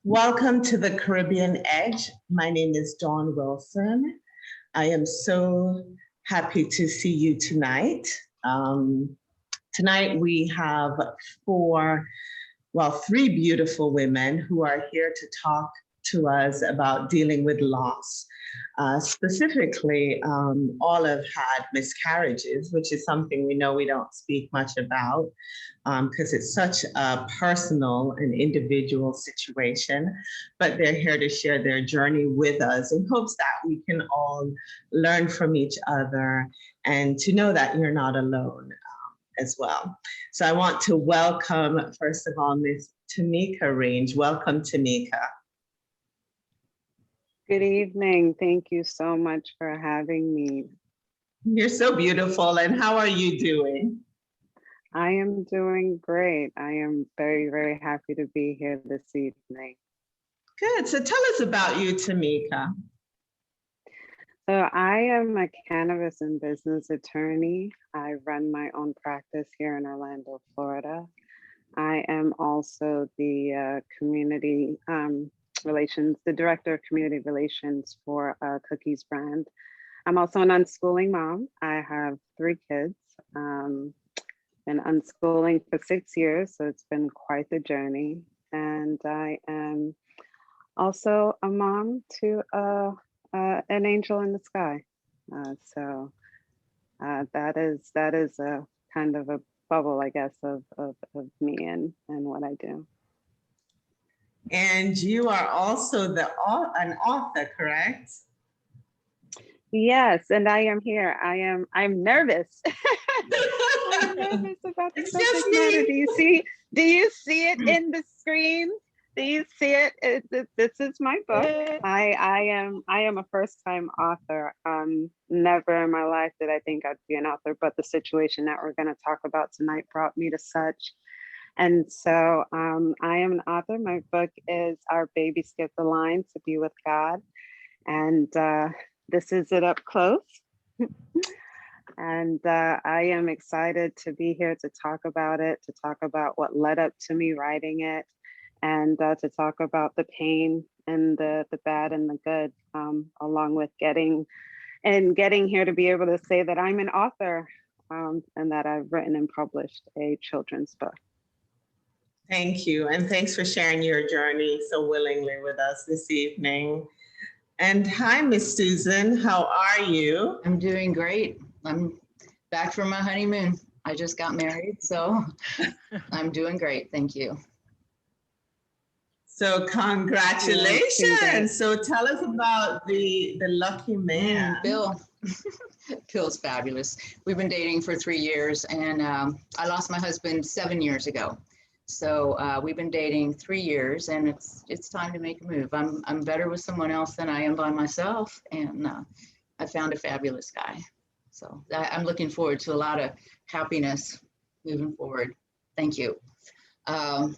Welcome to the Caribbean Edge. My name is Dawn Wilson. I am so happy to see you tonight. Tonight we have three beautiful women who are here to talk to us about dealing with loss. Specifically, all have had miscarriages, which is something we know we don't speak much about because it's such a personal and individual situation, but they're here to share their journey with us in hopes that we can all learn from each other and to know that you're not alone as well. So I want to welcome, first of all, Miss Tameika Range. Welcome, Tameika. Good evening. Thank you so much for having me. You're so beautiful. And how are you doing? I am doing great. I am very, very happy to be here this evening. Good. So tell us about you, Tameika. So I am a cannabis and business attorney. I run my own practice here in Orlando, Florida. I am also the the director of community relations for Cookies brand. I'm also an unschooling mom. I have 3 kids. Been unschooling for 6 years, so it's been quite the journey. And I am also a mom to an angel in the sky. So that is a kind of a bubble, I guess, of me and what I do. And you are also an author, correct? Yes, and I am here. I'm nervous. I'm nervous about the subject matter. Do you see it in the screen? Do you see it? This is my book. I am a first-time author. Never in my life did I think I'd be an author, but the situation that we're going to talk about tonight brought me to such. And so I am an author. My book is Our Baby Skipped the Line to Be with God. And this is it up close. And I am excited to be here to talk about it, to talk about what led up to me writing it, and to talk about the pain and the bad and the good, along with getting here to be able to say that I'm an author and that I've written and published a children's book. Thank you. And thanks for sharing your journey so willingly with us this evening. And hi, Miss Susan, how are you? I'm doing great. I'm back from my honeymoon. I just got married, so I'm doing great. Thank you. So congratulations. So tell us about the lucky man. Bill. Bill's fabulous. We've been dating for 3 years, and I lost my husband 7 years ago. So we've been dating 3 years, and it's time to make a move. I'm better with someone else than I am by myself, and I found a fabulous guy. So I'm looking forward to a lot of happiness moving forward. Thank you. I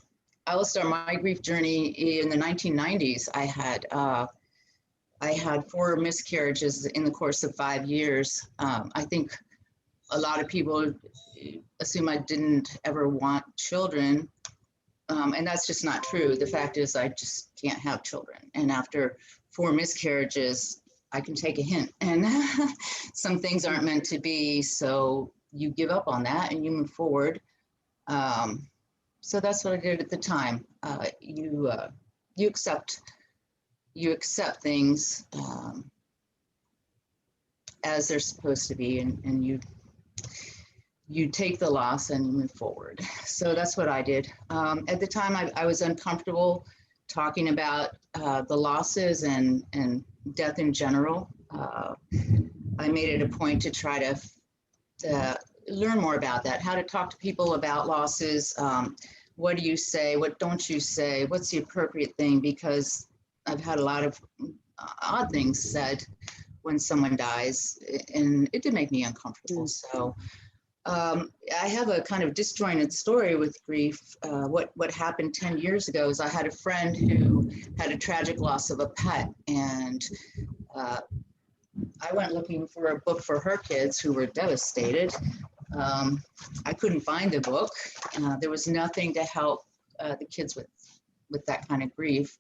will start my grief journey in the 1990s. I had 4 miscarriages in the course of 5 years. I think a lot of people assume I didn't ever want children. And that's just not true. The fact is I just can't have children. And after 4 miscarriages, I can take a hint. And some things aren't meant to be, so you give up on that and you move forward. So that's what I did at the time. You accept things as they're supposed to be, and you take the loss and you move forward. So that's what I did. At the time, I was uncomfortable talking about the losses and death in general. I made it a point to try to learn more about that, how to talk to people about losses. What do you say? What don't you say? What's the appropriate thing? Because I've had a lot of odd things said when someone dies, and it did make me uncomfortable. So I have a kind of disjointed story with grief. What happened 10 years ago is I had a friend who had a tragic loss of a pet, and I went looking for a book for her kids who were devastated. I couldn't find the book. There was nothing to help the kids with with that kind of grief.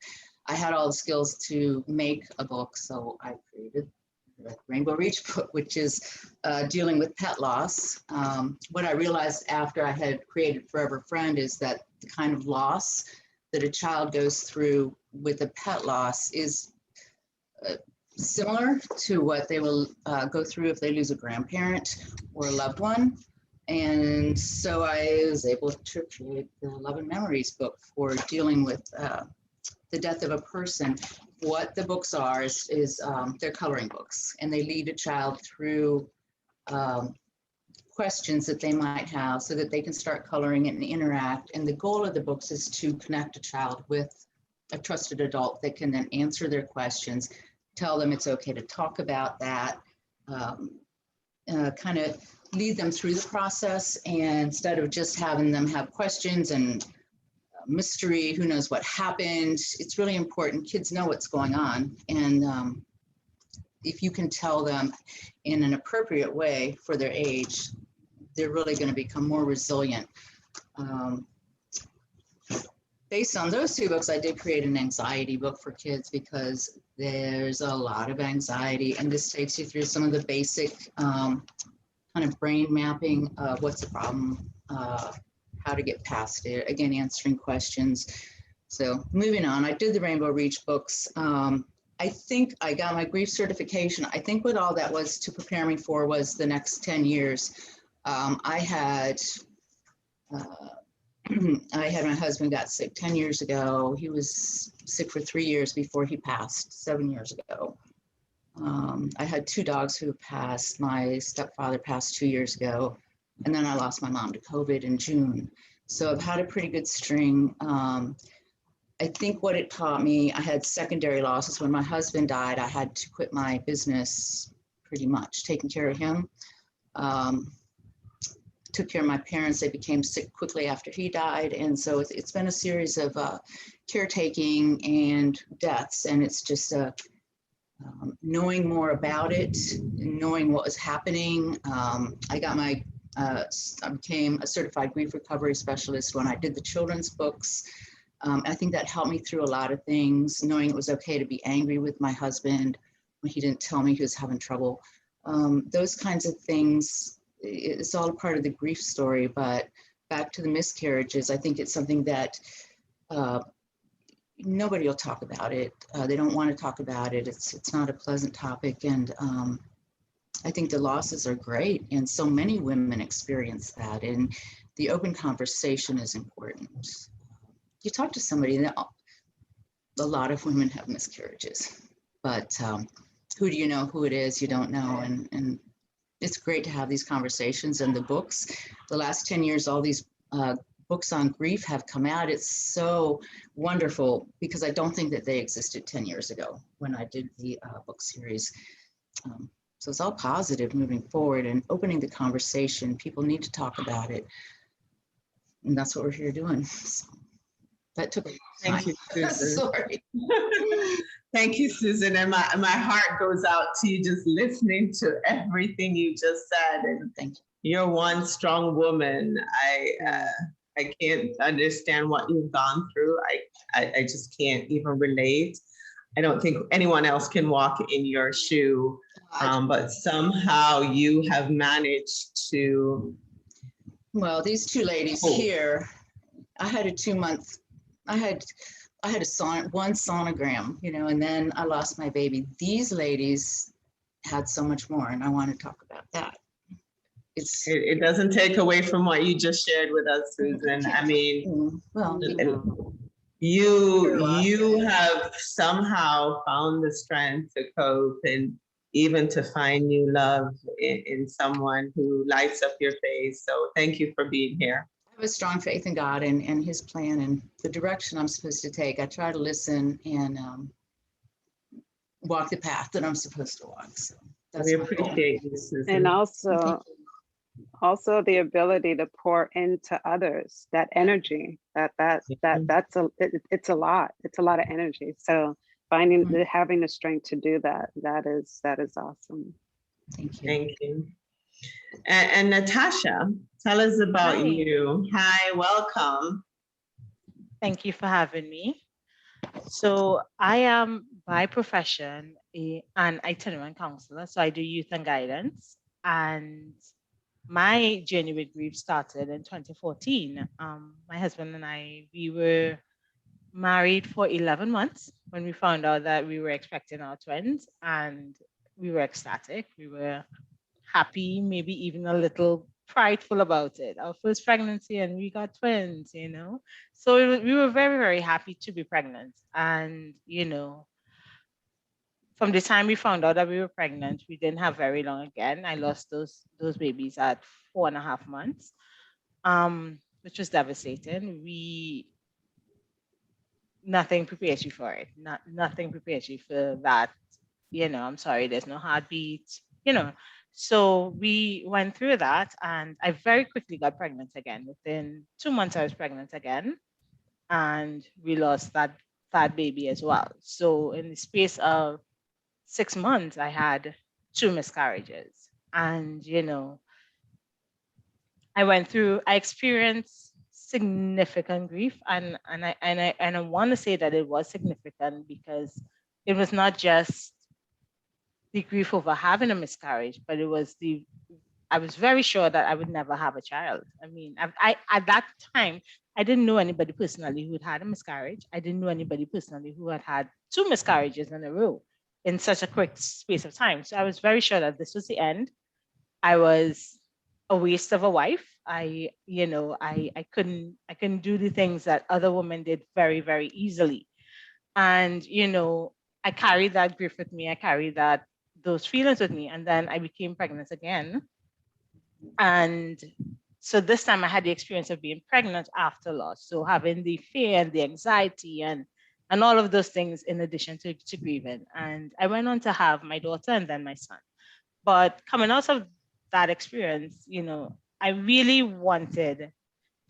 I had all the skills to make a book, so I created the Rainbow Reach book, which is dealing with pet loss. What I realized after I had created Forever Friend is that the kind of loss that a child goes through with a pet loss is similar to what they will go through if they lose a grandparent or a loved one. And so I was able to create the Love and Memories book for dealing with the death of a person. What the books are is they're coloring books, and they lead a child through questions that they might have so that they can start coloring and interact. And the goal of the books is to connect a child with a trusted adult that can then answer their questions, tell them it's okay to talk about that, kind of lead them through the process. And instead of just having them have questions and mystery, who knows what happened, it's really important kids know what's going on. And if you can tell them in an appropriate way for their age, they're really going to become more resilient. Based on those two books, I did create an anxiety book for kids because there's a lot of anxiety, and this takes you through some of the basic kind of brain mapping of what's the problem, how to get past it, again, answering questions. So moving on, I did the Rainbow Reach books. I think I got my grief certification. I think what all that was to prepare me for was the next 10 years. I had my husband got sick 10 years ago. He was sick for 3 years before he passed 7 years ago. I had 2 dogs who passed. My stepfather passed 2 years ago. And then I lost my mom to COVID in June. So I've had a pretty good string. I think what it taught me, I had secondary losses. When my husband died, I had to quit my business pretty much, taking care of him. Took care of my parents. They became sick quickly after he died. And so it's been a series of caretaking and deaths. And it's just knowing more about it, knowing what was happening. I became a certified grief recovery specialist when I did the children's books. I think that helped me through a lot of things, knowing it was okay to be angry with my husband when he didn't tell me he was having trouble. Those kinds of things, it's all a part of the grief story. But back to the miscarriages, I think it's something that nobody will talk about it. They don't want to talk about it. It's not a pleasant topic. And I think the losses are great. And so many women experience that. And the open conversation is important. You talk to somebody, and a lot of women have miscarriages. But who do you know who it is? You don't know. And it's great to have these conversations. And the books, the last 10 years, all these books on grief have come out. It's so wonderful because I don't think that they existed 10 years ago when I did the book series. So it's all positive moving forward and opening the conversation. People need to talk about it. And that's what we're here doing. So that took a long time. Thank you, Susan. Sorry. Thank you, Susan. And my heart goes out to you just listening to everything you just said. And Thank you. You're one strong woman. I can't understand what you've gone through. I just can't even relate. I don't think anyone else can walk in your shoe, but somehow you have managed to. Well, these two ladies here, I had a 2-month, I had one sonogram, and then I lost my baby. These ladies had so much more, and I want to talk about that. It doesn't take away from what you just shared with us, Susan. I mean, well, you have somehow found the strength to cope and even to find new love in someone who lights up your face. So thank you for being here. I have a strong faith in God and his plan and the direction I'm supposed to take. I try to listen and walk the path that I'm supposed to walk. So we appreciate you, Susan. And also the ability to pour into others, that energy, it's a lot of energy. So having the strength to do that is awesome. Thank you. Thank you. And Natasha, tell us about you. Hi, welcome. Thank you for having me. So I am by profession an itinerant counselor. So I do youth and guidance. And my journey with grief started in 2014. My husband and I, we were married for 11 months when we found out that we were expecting our twins, and we were ecstatic. We were happy, maybe even a little prideful about it. Our first pregnancy, and we got twins, you know. So we were very, very happy to be pregnant. And, you know, from the time we found out that we were pregnant, we didn't have very long again. I lost those babies at 4.5 months, which was devastating. Nothing prepares you for it. Nothing prepares you for that. You know, I'm sorry, there's no heartbeat, you know. So we went through that, and I very quickly got pregnant again. Within 2 months, I was pregnant again, and we lost that baby as well. So in the space of 6 months, I had 2 miscarriages. And, you know, I experienced significant grief, and I want to say that it was significant because it was not just the grief over having a miscarriage, but I was very sure that I would never have a child. I mean, I at that time, I didn't know anybody personally who had had a miscarriage. I didn't know anybody personally who had had 2 miscarriages in a row in such a quick space of time. So I was very sure that this was the end. I was a waste of a wife. I couldn't do the things that other women did very, very easily. And, you know, I carried that grief with me. I carried those feelings with me. And then I became pregnant again. And so this time I had the experience of being pregnant after loss. So having the fear and the anxiety and all of those things in addition to grieving. And I went on to have my daughter and then my son. But coming out of that experience, you know, I really wanted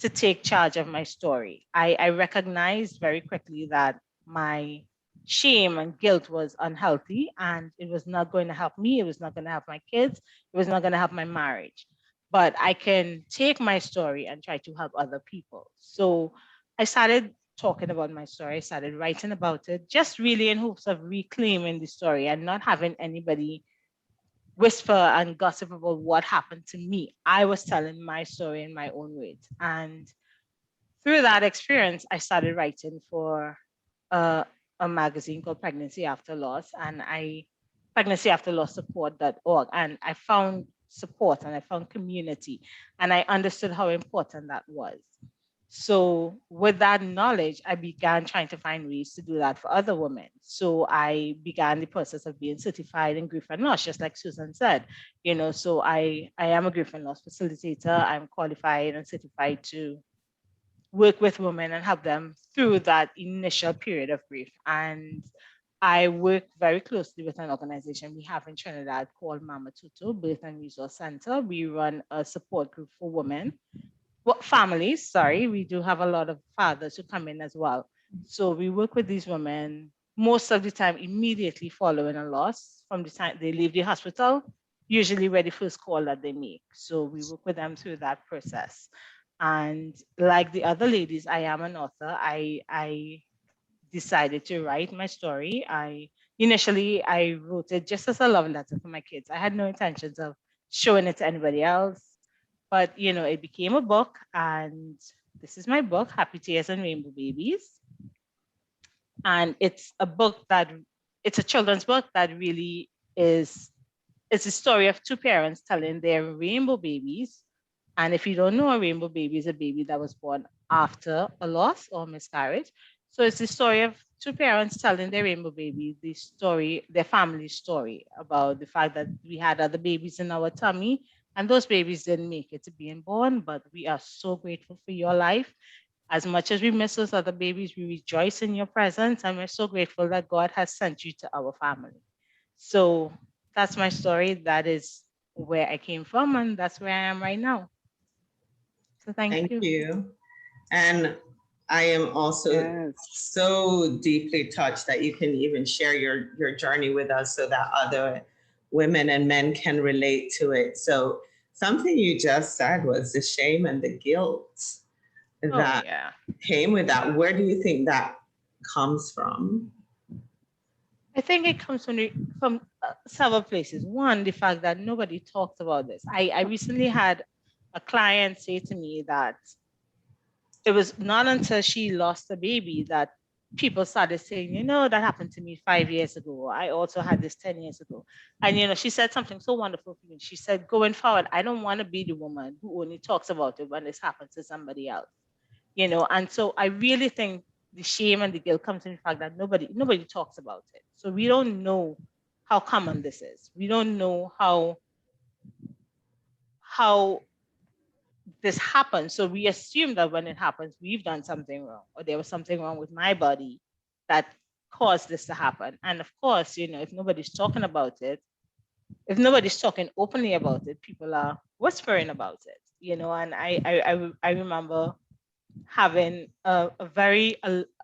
to take charge of my story. I recognized very quickly that my shame and guilt was unhealthy, and it was not going to help me. It was not going to help my kids. It was not going to help my marriage. But I can take my story and try to help other people. So I started talking about my story. I started writing about it, just really in hopes of reclaiming the story and not having anybody whisper and gossip about what happened to me. I was telling my story in my own words. And through that experience, I started writing for a, a magazine called Pregnancy After Loss, and pregnancyafterlossupport.org. And I found support and I found community, and I understood how important that was. So with that knowledge, I began trying to find ways to do that for other women. So I began the process of being certified in grief and loss, just like Susan said. You know, so I am a grief and loss facilitator. I'm qualified and certified to work with women and help them through that initial period of grief. And I work very closely with an organization we have in Trinidad called Mama Tutu Birth and Resource Center. We run a support group for women, families, sorry. We do have a lot of fathers who come in as well. So we work with these women most of the time immediately following a loss from the time they leave the hospital, usually we're the first call that they make. So we work with them through that process. And like the other ladies, I am an author. I decided to write my story. Initially I wrote it just as a love letter for my kids. I had no intentions of showing it to anybody else, but you know, it became a book, and this is my book, Happy Tears and Rainbow Babies. And it's a children's book that really it's a story of two parents telling their rainbow babies. And if you don't know, a rainbow baby is a baby that was born after a loss or miscarriage. So it's the story of two parents telling their rainbow baby the story, their family story, about the fact that we had other babies in our tummy and those babies didn't make it to being born, but we are so grateful for your life. As much as we miss those other babies, we rejoice in your presence, and we're so grateful that God has sent you to our family. So that's my story. That is where I came from, and that's where I am right now. So thank you. Thank you. And I am also so deeply touched that you can even share your journey with us so that other women and men can relate to it. So something you just said was the shame and the guilt. that yeah. came with that. Where do you think that comes from? I think it comes from several places. One, the fact that nobody talks about this. I recently had a client say to me that it was not until she lost a baby that people started saying, that happened to me 5 years ago. I also had this 10 years ago. And, she said something so wonderful for me. She said, going forward, I don't want to be the woman who only talks about it when this happens to somebody else, And so I really think the shame and the guilt comes in the fact that nobody talks about it. So we don't know how common this is. We don't know how this happens. So we assume that when it happens, we've done something wrong, or there was something wrong with my body that caused this to happen. And of course, if nobody's talking about it, if nobody's talking openly about it, people are whispering about it, And I remember having a very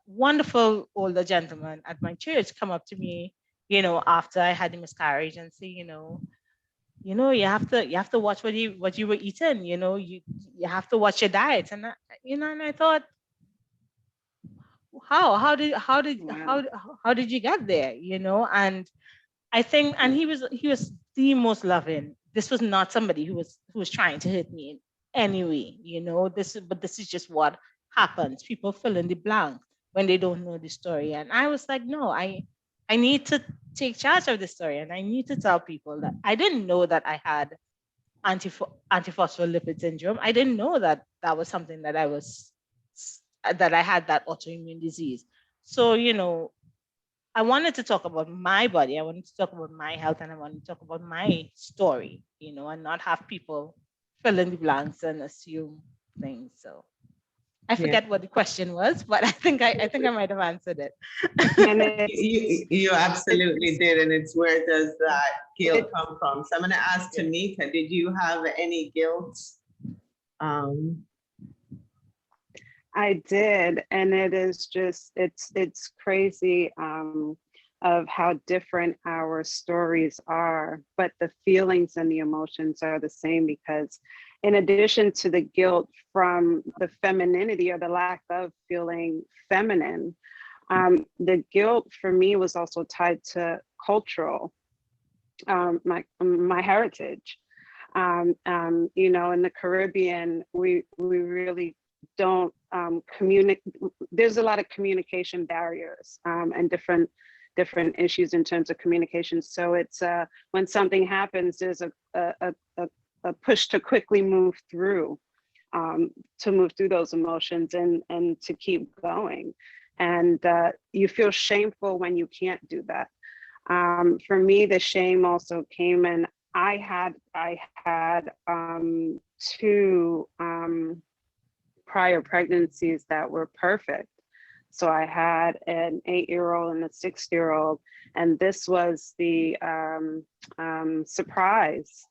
wonderful older gentleman at my church come up to me, after I had the miscarriage and say, you have to watch what you were eating, you have to watch your diet. And and I thought, how did you get there? And I think, and he was the most loving. This was not somebody who was trying to hurt me in any way, but this is just what happens. People fill in the blank when they don't know the story. And I was like, no, I need to take charge of the story, and I need to tell people that I didn't know that I had antiphospholipid syndrome. I didn't know that was something that I had that autoimmune disease. So, I wanted to talk about my body. I wanted to talk about my health, and I wanted to talk about my story, and not have people fill in the blanks and assume things. So I forget what the question was, but I think I might have answered it. And you absolutely did, and it's where does that guilt come from? So I'm going to ask Tameika, did you have any guilt? I did, and it is just it's crazy of how different our stories are, but the feelings and the emotions are the same, because in addition to the guilt from the femininity or the lack of feeling feminine, the guilt for me was also tied to cultural, my heritage. In the Caribbean, we really don't communicate. There's a lot of communication barriers and different issues in terms of communication. So it's when something happens, there's a push to quickly move through those emotions and to keep going. And you feel shameful when you can't do that. For me, the shame also came, and I had 2 prior pregnancies that were perfect. So I had an 8-year-old and a 6-year-old, and this was the surprise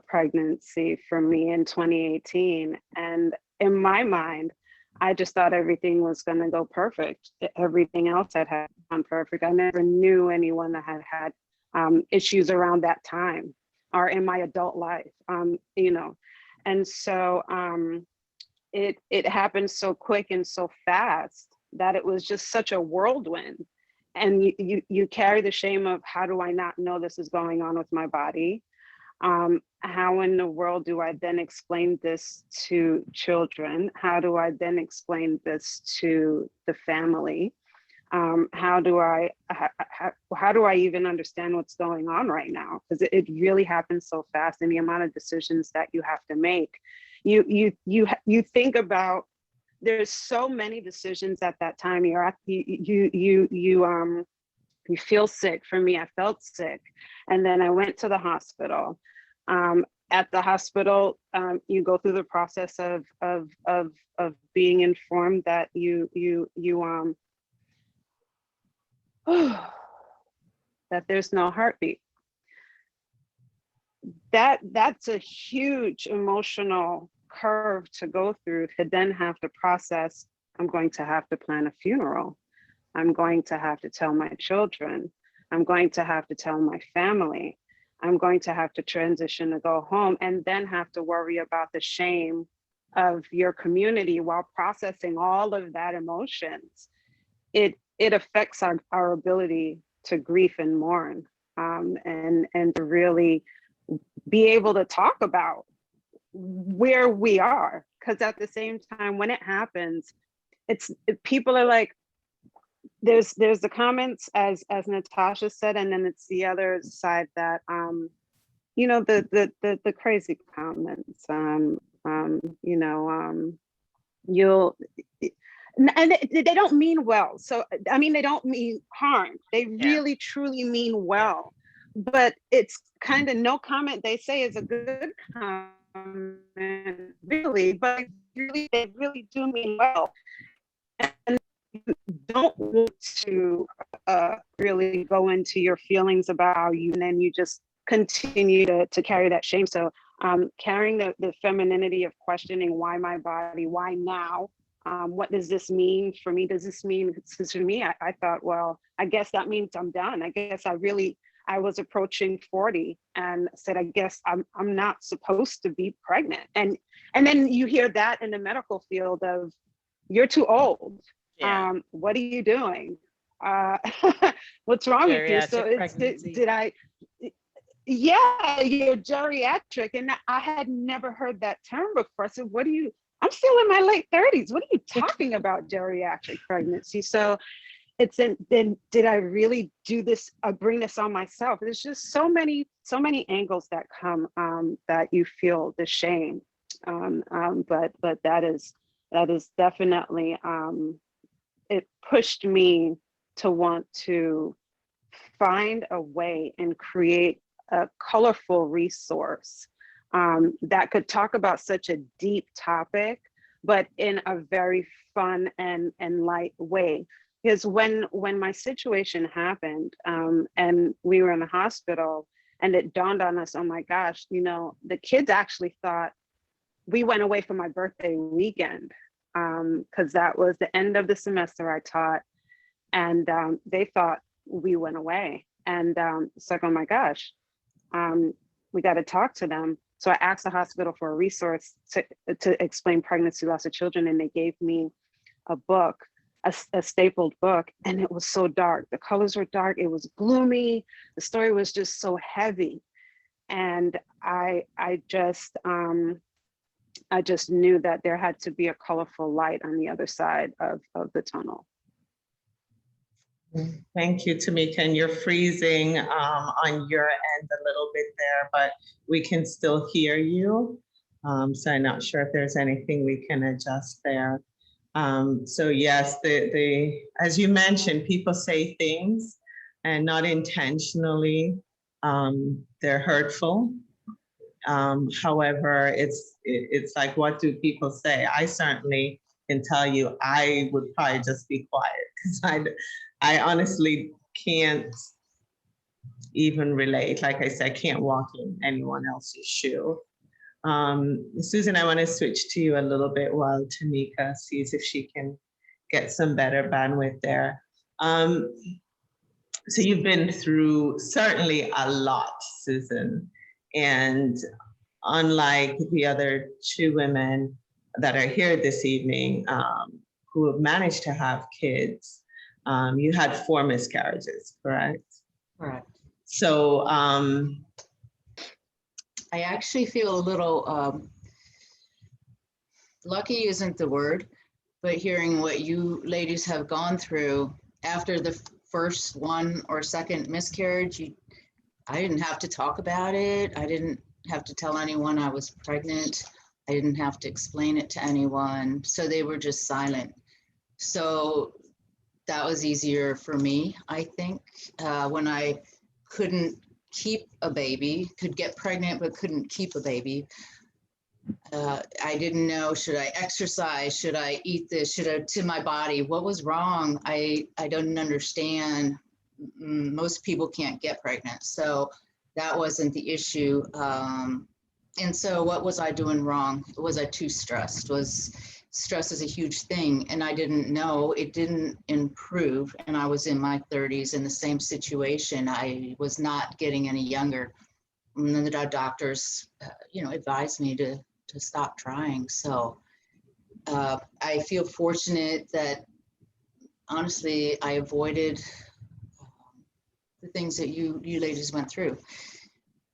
pregnancy for me in 2018. And in my mind, I just thought everything was going to go perfect. Everything else had gone perfect. I never knew anyone that had issues around that time or in my adult life, And so it happened so quick and so fast that it was just such a whirlwind. And you carry the shame of, how do I not know this is going on with my body? How in the world do I then explain this to children? How do I then explain this to the family? How do I even understand what's going on right now? Because it really happens so fast, and the amount of decisions that you have to make. You think about, there's so many decisions at that time. You feel sick. For me, I felt sick, and then I went to the hospital. At the hospital, you go through the process of being informed that that there's no heartbeat. That's a huge emotional curve to go through, to then have to process, I'm going to have to plan a funeral. I'm going to have to tell my children. I'm going to have to tell my family. I'm going to have to transition to go home, and then have to worry about the shame of your community while processing all of that emotions, it affects our ability to grieve and mourn, and to really be able to talk about where we are. Because at the same time, when it happens, people are like, there's the comments as Natasha said, and then it's the other side that you know, the crazy comments, you know, you'll, and they don't mean well. So I mean, they don't mean harm. They really truly mean well. But it's kind of no comment they say is a good comment, really. But they really do mean well. And don't want to really go into your feelings about how you, and then you just continue to carry that shame. So carrying the femininity of questioning, why my body, why now? What does this mean for me? Does this mean, because for me, I thought, well, I guess that means I'm done. I guess I was approaching 40 and said, I guess I'm not supposed to be pregnant. And then you hear that in the medical field of, you're too old. Yeah. What are you doing? What's wrong with you? So it's, you're geriatric. And I had never heard that term before. So what do you, I'm still in my late 30s. What are you talking about, geriatric pregnancy? So it's then did I really do this, bring this on myself? There's just so many angles that come that you feel the shame. But that is definitely, it pushed me to want to find a way and create a colorful resource that could talk about such a deep topic, but in a very fun and light way. Because when my situation happened, and we were in the hospital, and it dawned on us, oh my gosh, you know, the kids actually thought we went away for my birthday weekend, because that was the end of the semester I taught, and they thought we went away. And it's like, oh my gosh, we got to talk to them. So I asked the hospital for a resource to explain pregnancy loss of children, and they gave me a book, a stapled book, and it was so dark. The colors were dark, it was gloomy, the story was just so heavy. And I just knew that there had to be a colorful light on the other side of the tunnel. Thank you, Tameika. And you're freezing on your end a little bit there, but we can still hear you. So I'm not sure if there's anything we can adjust there. So yes, as you mentioned, people say things and not intentionally, they're hurtful. However, it's like, what do people say? I certainly can tell you, I would probably just be quiet, because I honestly can't even relate. Like I said, I can't walk in anyone else's shoe. Susan, I want to switch to you a little bit while Tameika sees if she can get some better bandwidth there. So you've been through certainly a lot, Susan, and unlike the other two women that are here this evening, who have managed to have kids, you had 4 miscarriages, correct? Correct. So I actually feel a little lucky isn't the word, but hearing what you ladies have gone through after the first one or second miscarriage, I didn't have to talk about it. I didn't have to tell anyone I was pregnant. I didn't have to explain it to anyone. So they were just silent. So that was easier for me, I think, when I couldn't keep a baby, could get pregnant but couldn't keep a baby. I didn't know, should I exercise? Should I eat this? Should I, to my body, what was wrong? I don't understand. Most people can't get pregnant. So that wasn't the issue. And so what was I doing wrong? Was I too stressed? Stress is a huge thing, and I didn't know. It didn't improve, and I was in my 30s in the same situation. I was not getting any younger. And then the doctors, advised me to stop trying. So I feel fortunate that honestly I avoided the things that you ladies went through.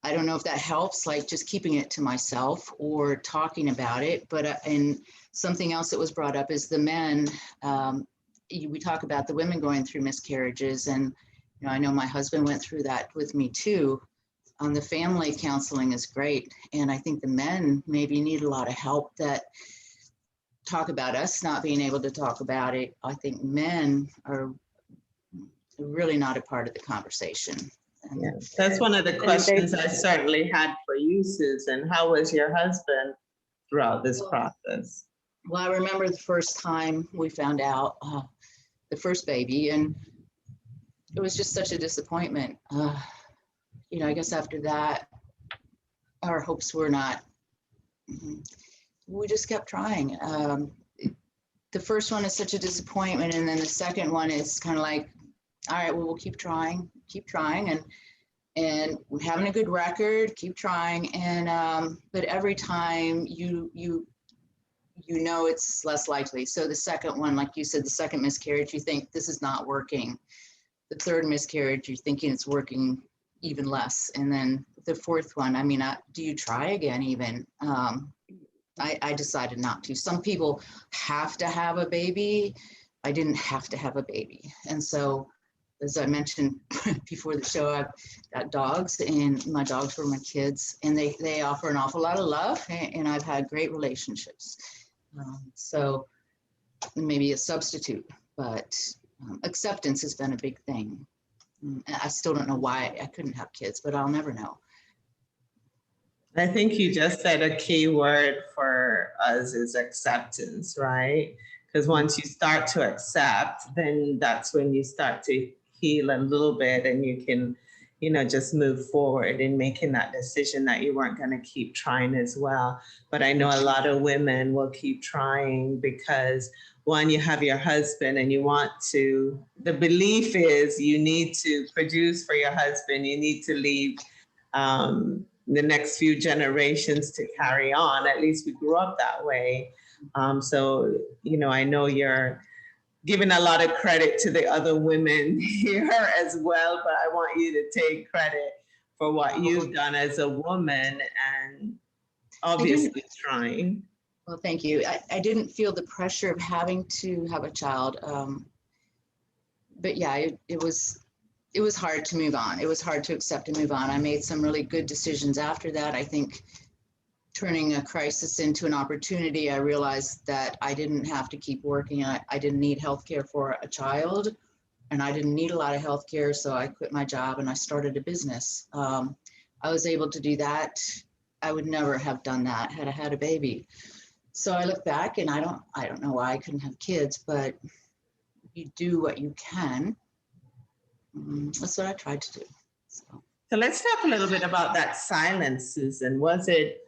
I don't know if that helps, like just keeping it to myself or talking about it. But and something else that was brought up is the men. We talk about the women going through miscarriages, and you know, I know my husband went through that with me too. The family counseling is great, and I think the men maybe need a lot of help that talk about us not being able to talk about it. I think men are really not a part of the conversation. And Yeah, that's one of the questions I certainly had for you, Susan. How was your husband throughout this process? well, I remember the first time we found out the first baby, and it was just such a disappointment. You know, I guess after that, our hopes were not, we just kept trying. The first one is such a disappointment, and then the second one is kind of like, all right, well, we'll keep trying, and we're having a good record, keep trying, and but every time you know it's less likely. So the second one, like you said, the second miscarriage, you think this is not working. The third miscarriage, you're thinking it's working even less, and then the fourth one, I mean, do you try again even? I decided not to. Some people have to have a baby. I didn't have to have a baby. And so, as I mentioned before the show, I've got dogs, and my dogs were my kids, and they offer an awful lot of love, and I've had great relationships. So maybe a substitute, but acceptance has been a big thing. I still don't know why I couldn't have kids, but I'll never know. I think you just said a key word for us is acceptance, right? Because once you start to accept, then that's when you start to heal a little bit, and you can, you know, just move forward in making that decision that you weren't going to keep trying as well. But I know a lot of women will keep trying because, one, you have your husband and you want to, the belief is you need to produce for your husband, you need to leave the next few generations to carry on. At least we grew up that way. So, you know, I know you're giving a lot of credit to the other women here as well, but I want you to take credit for what you've done as a woman and obviously trying. Well, thank you. I didn't feel the pressure of having to have a child. But yeah, it was hard to move on. It was hard to accept and move on. I made some really good decisions after that. I think turning a crisis into an opportunity, I realized that I didn't have to keep working. I didn't need healthcare for a child, and I didn't need a lot of healthcare, so I quit my job and I started a business. I was able to do that. I would never have done that had I had a baby. So I look back, and I don't know why I couldn't have kids, but you do what you can. That's what I tried to do. So let's talk a little bit about that silence, Susan. Was it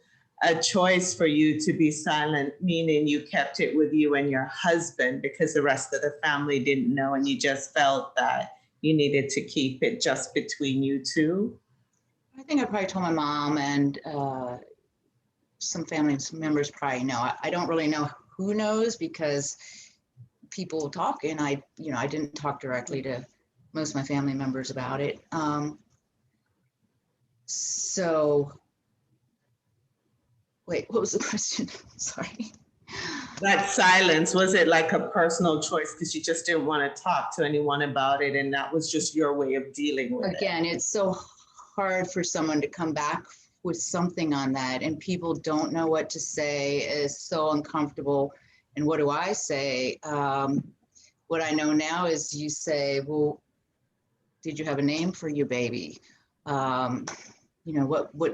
a choice for you to be silent, meaning you kept it with you and your husband because the rest of the family didn't know, and you just felt that you needed to keep it just between you two? I think I probably told my mom, and some family members probably know. I don't really know who knows because people talk, and I didn't talk directly to most of my family members about it. So wait, what was the question? Sorry. That silence, was it like a personal choice because you just didn't want to talk to anyone about it, and that was just your way of dealing with it? Again, it's so hard for someone to come back with something on that, and people don't know what to say. It's so uncomfortable. And what do I say? What I know now is you say, well, did you have a name for your baby? What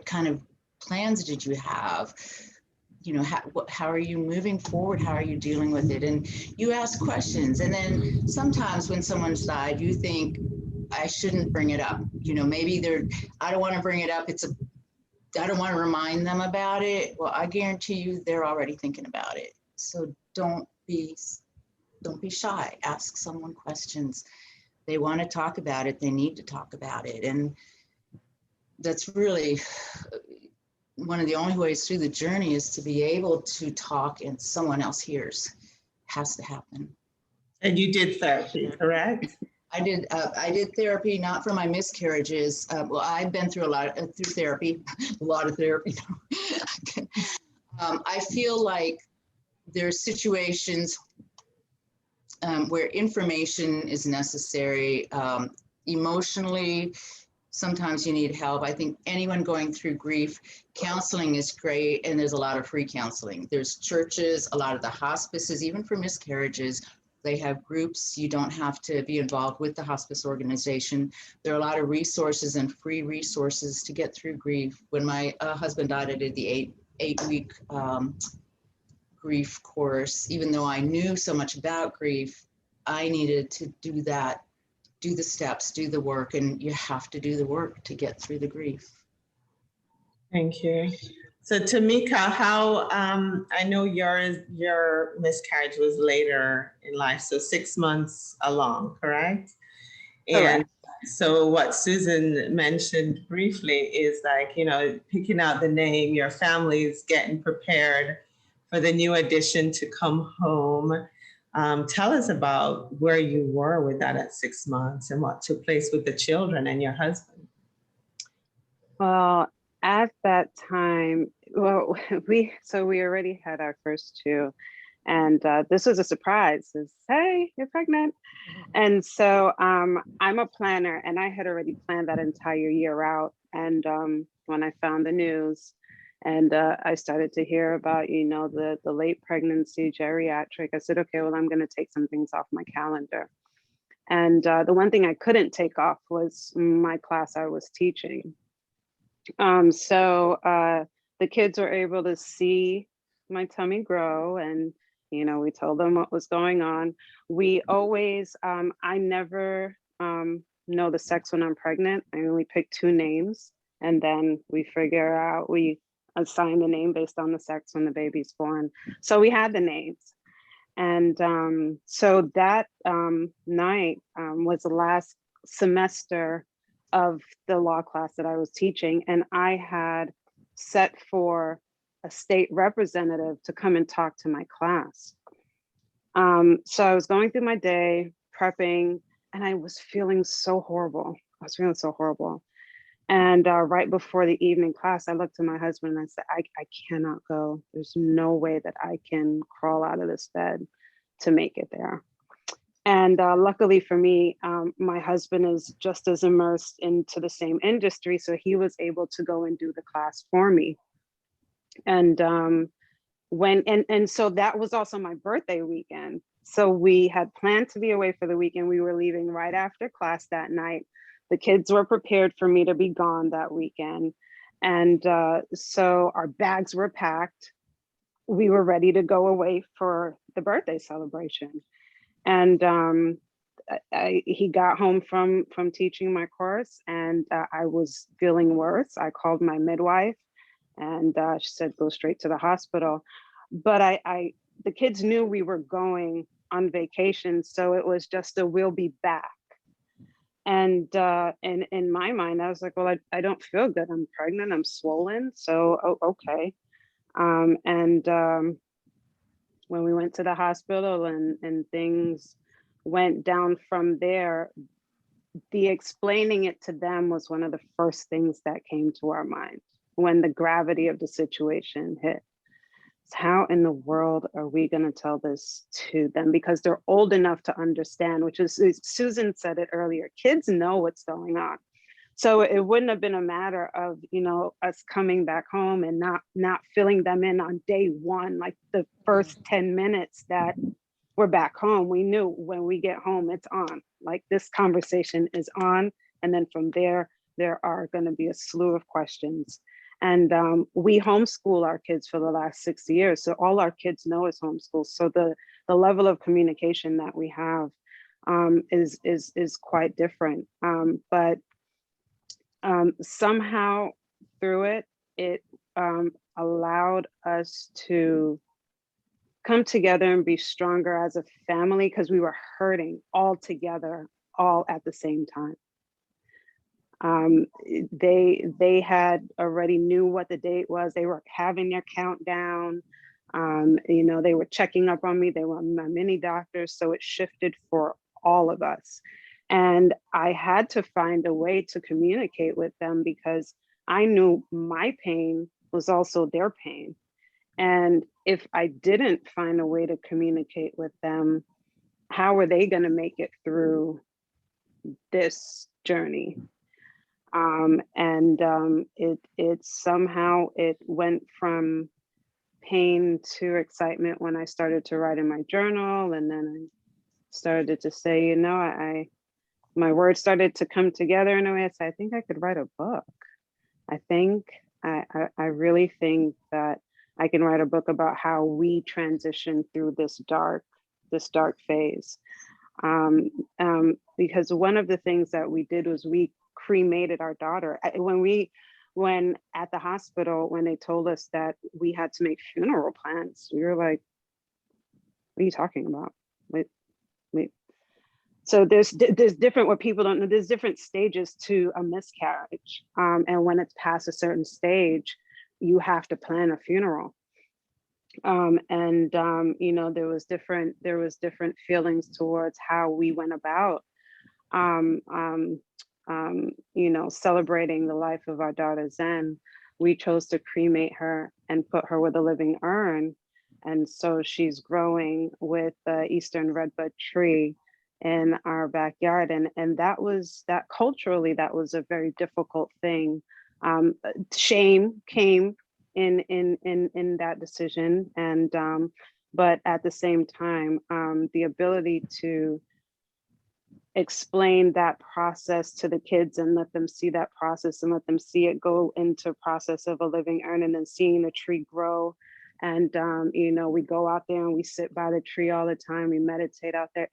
kind of plans did you have? How are you moving forward? How are you dealing with it? And you ask questions. And then sometimes when someone's died, you think, I shouldn't bring it up. Maybe I don't want to bring it up. I don't want to remind them about it. Well, I guarantee you they're already thinking about it. So don't be shy. Ask someone questions. They want to talk about it. They need to talk about it. And that's really, one of the only ways through the journey is to be able to talk and someone else hears. Has to happen. And you did therapy, correct? I did therapy, not for my miscarriages. Well, I've been through a lot through therapy, a lot of therapy. I feel like there's situations where information is necessary. Emotionally, sometimes you need help. I think anyone going through grief, counseling is great, and there's a lot of free counseling. There's churches, a lot of the hospices, even for miscarriages, they have groups. You don't have to be involved with the hospice organization. There are a lot of resources and free resources to get through grief. When my husband died, I did the eight-week grief course. Even though I knew so much about grief, I needed to do that, do the steps, do the work, and you have to do the work to get through the grief. Thank you. So Tameika, how, I know your miscarriage was later in life, so 6 months along, correct? And so what Susan mentioned briefly is like, picking out the name, your family's getting prepared for the new addition to come home. Tell us about where you were with that at 6 months and what took place with the children and your husband. Well, at that time, well, we already had our first two, and this was a surprise. It's, hey, you're pregnant. And so I'm a planner, and I had already planned that entire year out. And when I found the news, and I started to hear about, the late pregnancy geriatric, I said, okay, well, I'm going to take some things off my calendar. And the one thing I couldn't take off was my class I was teaching. So the kids were able to see my tummy grow, and we told them what was going on. We always, I never know the sex when I'm pregnant. I only pick 2 names, and then we assign the name based on the sex when the baby's born. So we had the names. And so that night was the last semester of the law class that I was teaching. And I had set for a state representative to come and talk to my class. So I was going through my day, prepping, and I was feeling so horrible. And right before the evening class, I looked at my husband and I said, I cannot go. There's no way that I can crawl out of this bed to make it there. And luckily for me, my husband is just as immersed into the same industry. So he was able to go and do the class for me. And so that was also my birthday weekend. So we had planned to be away for the weekend. We were leaving right after class that night. The kids were prepared for me to be gone that weekend. And so our bags were packed. We were ready to go away for the birthday celebration. And he got home from teaching my course, and I was feeling worse. I called my midwife, and she said, go straight to the hospital. But the kids knew we were going on vacation, so it was just a we'll be back. And in my mind, I was like, well, I don't feel good. I'm pregnant, I'm swollen, so okay. When we went to the hospital and things went down from there, the explaining it to them was one of the first things that came to our mind when the gravity of the situation hit. So how in the world are we going to tell this to them? Because they're old enough to understand, which is, Susan said it earlier, kids know what's going on. So it wouldn't have been a matter of, us coming back home and not filling them in on day one, like the first 10 minutes that we're back home. We knew when we get home, it's on. Like this conversation is on. And then from there are going to be a slew of questions. And we homeschool our kids for the last 6 years. So all our kids know is homeschool. So the level of communication that we have is quite different. But somehow through it allowed us to come together and be stronger as a family, because we were hurting all together, all at the same time. They had already knew what the date was. They were having their countdown. You know, they were checking up on me. They were my mini doctors. So it shifted for all of us. And I had to find a way to communicate with them because I knew my pain was also their pain. And if I didn't find a way to communicate with them, how are they going to make it through this journey? It somehow it went from pain to excitement when I started to write in my journal, and then I started to say, you know, my words started to come together in a way. I said, I think I could write a book. I really think that I can write a book about how we transition through this dark phase. Because one of the things that we did was we cremated our daughter. When at the hospital, when they told us that we had to make funeral plans, we were like, what are you talking about? Wait. So there's different, what people don't know, there's different stages to a miscarriage. And when it's past a certain stage, you have to plan a funeral. You know, there was different feelings towards how we went about, you know, celebrating the life of our daughter Zen. We chose to cremate her and put her with a living urn. And so she's growing with the Eastern redbud tree in our backyard. And that culturally, that was a very difficult thing. Shame came in that decision. But at the same time, the ability to explain that process to the kids and let them see that process and let them see it go into process of a living urn, and then seeing the tree grow. And you know, we go out there and we sit by the tree all the time, we meditate out there.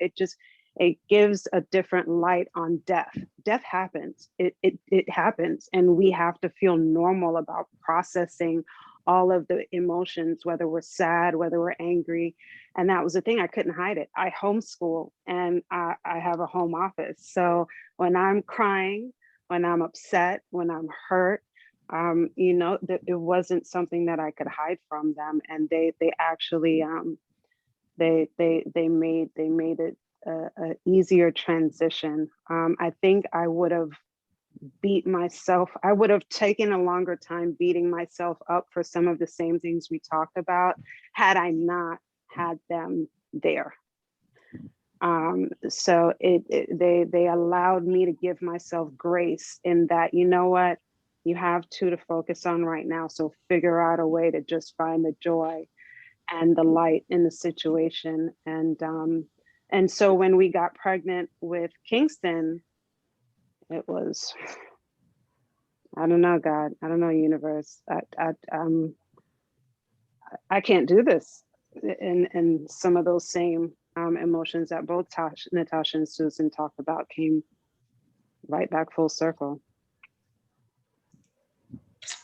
It gives a different light on death. Death happens, it happens, and we have to feel normal about processing all of the emotions, whether we're sad, whether we're angry. And that was the thing, I couldn't hide it. I homeschool and I have a home office. So when I'm crying, when I'm upset, when I'm hurt, you know, it wasn't something that I could hide from them. And they actually, they made it a easier transition. I think I would have I would have taken a longer time beating myself up for some of the same things we talked about had I not had them there. So they allowed me to give myself grace in that, you know what, you have two to focus on right now. So figure out a way to just find the joy and the light in the situation. And so when we got pregnant with Kingston, it was, I don't know, God, I don't know, universe. I can't do this. And some of those same emotions that both Natasha and Susan talked about came right back full circle.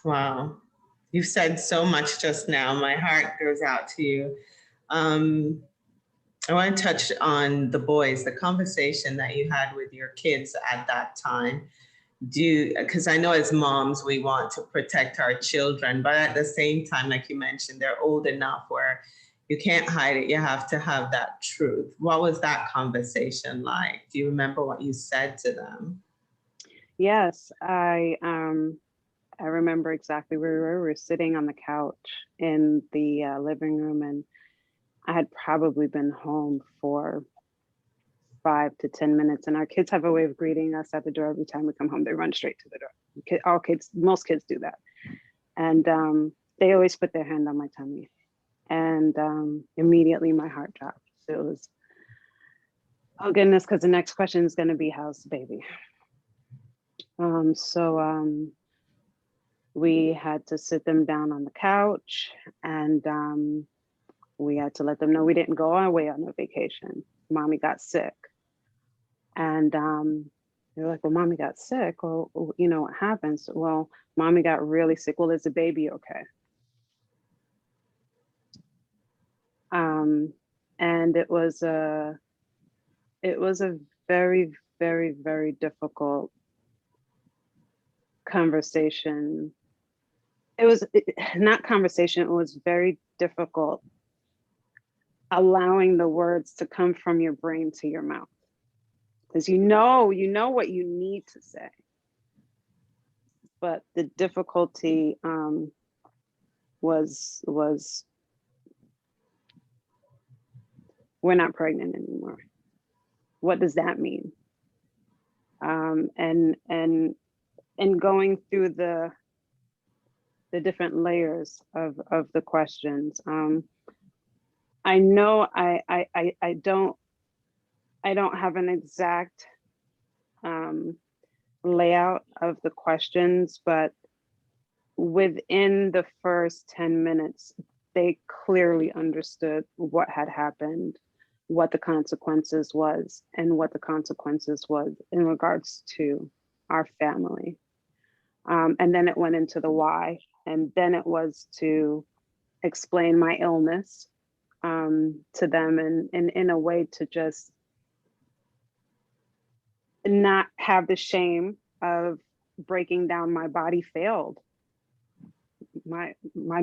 Wow. You've said so much just now. My heart goes out to you. I want to touch on the boys, the conversation that you had with your kids at that time. Because I know as moms, we want to protect our children, but at the same time, like you mentioned, they're old enough where you can't hide it. You have to have that truth. What was that conversation like? Do you remember what you said to them? Yes, I remember exactly where we were. We were sitting on the couch in the living room, and I had probably been home for 5 to 10 minutes, and our kids have a way of greeting us at the door. Every time we come home, they run straight to the door. All kids, most kids do that. And they always put their hand on my tummy, and immediately my heart dropped. It was, oh goodness, because the next question is going to be, how's the baby? We had to sit them down on the couch, and we had to let them know we didn't go away on a vacation. Mommy got sick. And they're like, well, Mommy got sick. Well, you know what happens? Well, Mommy got really sick. Well, is the baby okay? And it was a very, very, very difficult conversation. It was not conversation, it was very difficult allowing the words to come from your brain to your mouth. Because you know what you need to say. But the difficulty was we're not pregnant anymore. What does that mean? And going through the different layers of the questions. I know I don't have an exact layout of the questions, but within the first 10 minutes, they clearly understood what had happened, what the consequences was, and what the consequences was in regards to our family. And then it went into the why, and then it was to explain my illness to them, and in a way to just not have the shame of breaking down. My body failed. My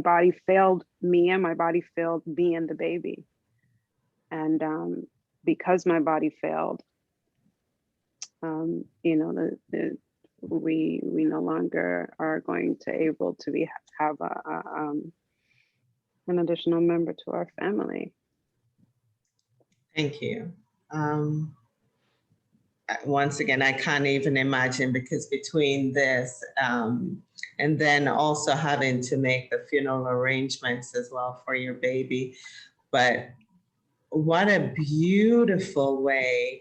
body failed me, and my body failed me and the baby. And because my body failed, you know, we no longer are going to able to have an additional member to our family. Thank you. Once again, I can't even imagine, because between this and then also having to make the funeral arrangements as well for your baby. But what a beautiful way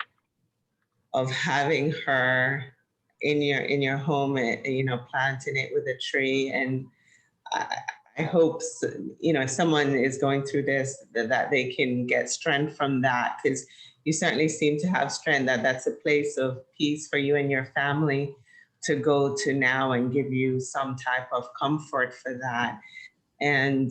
of having her in your home, you know, planting it with a tree. And I hope, you know, if someone is going through this, that they can get strength from that, because you certainly seem to have strength, that's a place of peace for you and your family to go to now and give you some type of comfort for that. And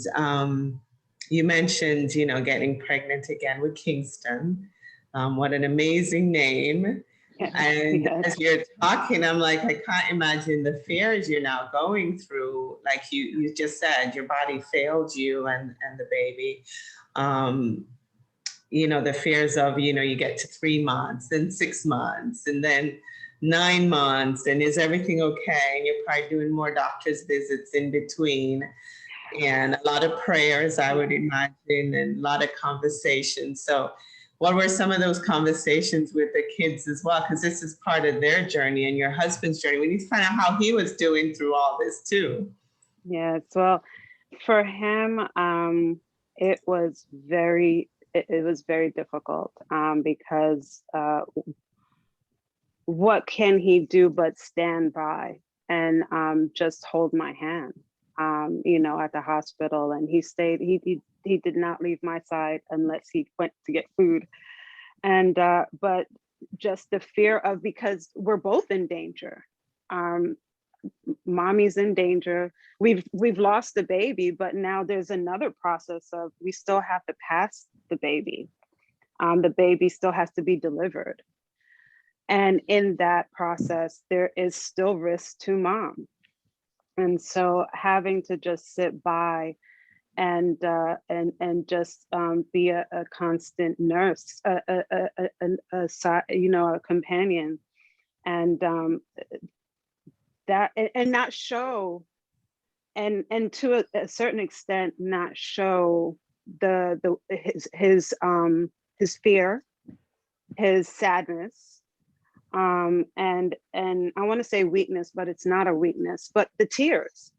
you mentioned, you know, getting pregnant again with Kingston. What an amazing name. And Yes. as you're talking, I'm like, I can't imagine the fears you're now going through. Like you just said, your body failed you and the baby. You know, the fears of, you know, you get to 3 months and 6 months and then 9 months, and is everything okay? And you're probably doing more doctor's visits in between, and a lot of prayers, I would imagine, and a lot of conversations. So what were some of those conversations with the kids as well? Because this is part of their journey and your husband's journey. We need to find out how he was doing through all this too. Yes, well, for him, it was very difficult because what can he do but stand by and just hold my hand, you know, at the hospital. And he stayed, he did not leave my side unless he went to get food. And but just the fear of, because we're both in danger. Mommy's in danger. We've lost the baby, but now there's another process of, we still have to pass the baby. The baby still has to be delivered. And in that process, there is still risk to mom. And so having to just sit by and just be a constant nurse, you know, a companion, and that, and not show, and to a certain extent, not show his fear, his sadness, and I want to say weakness, but it's not a weakness, but the tears,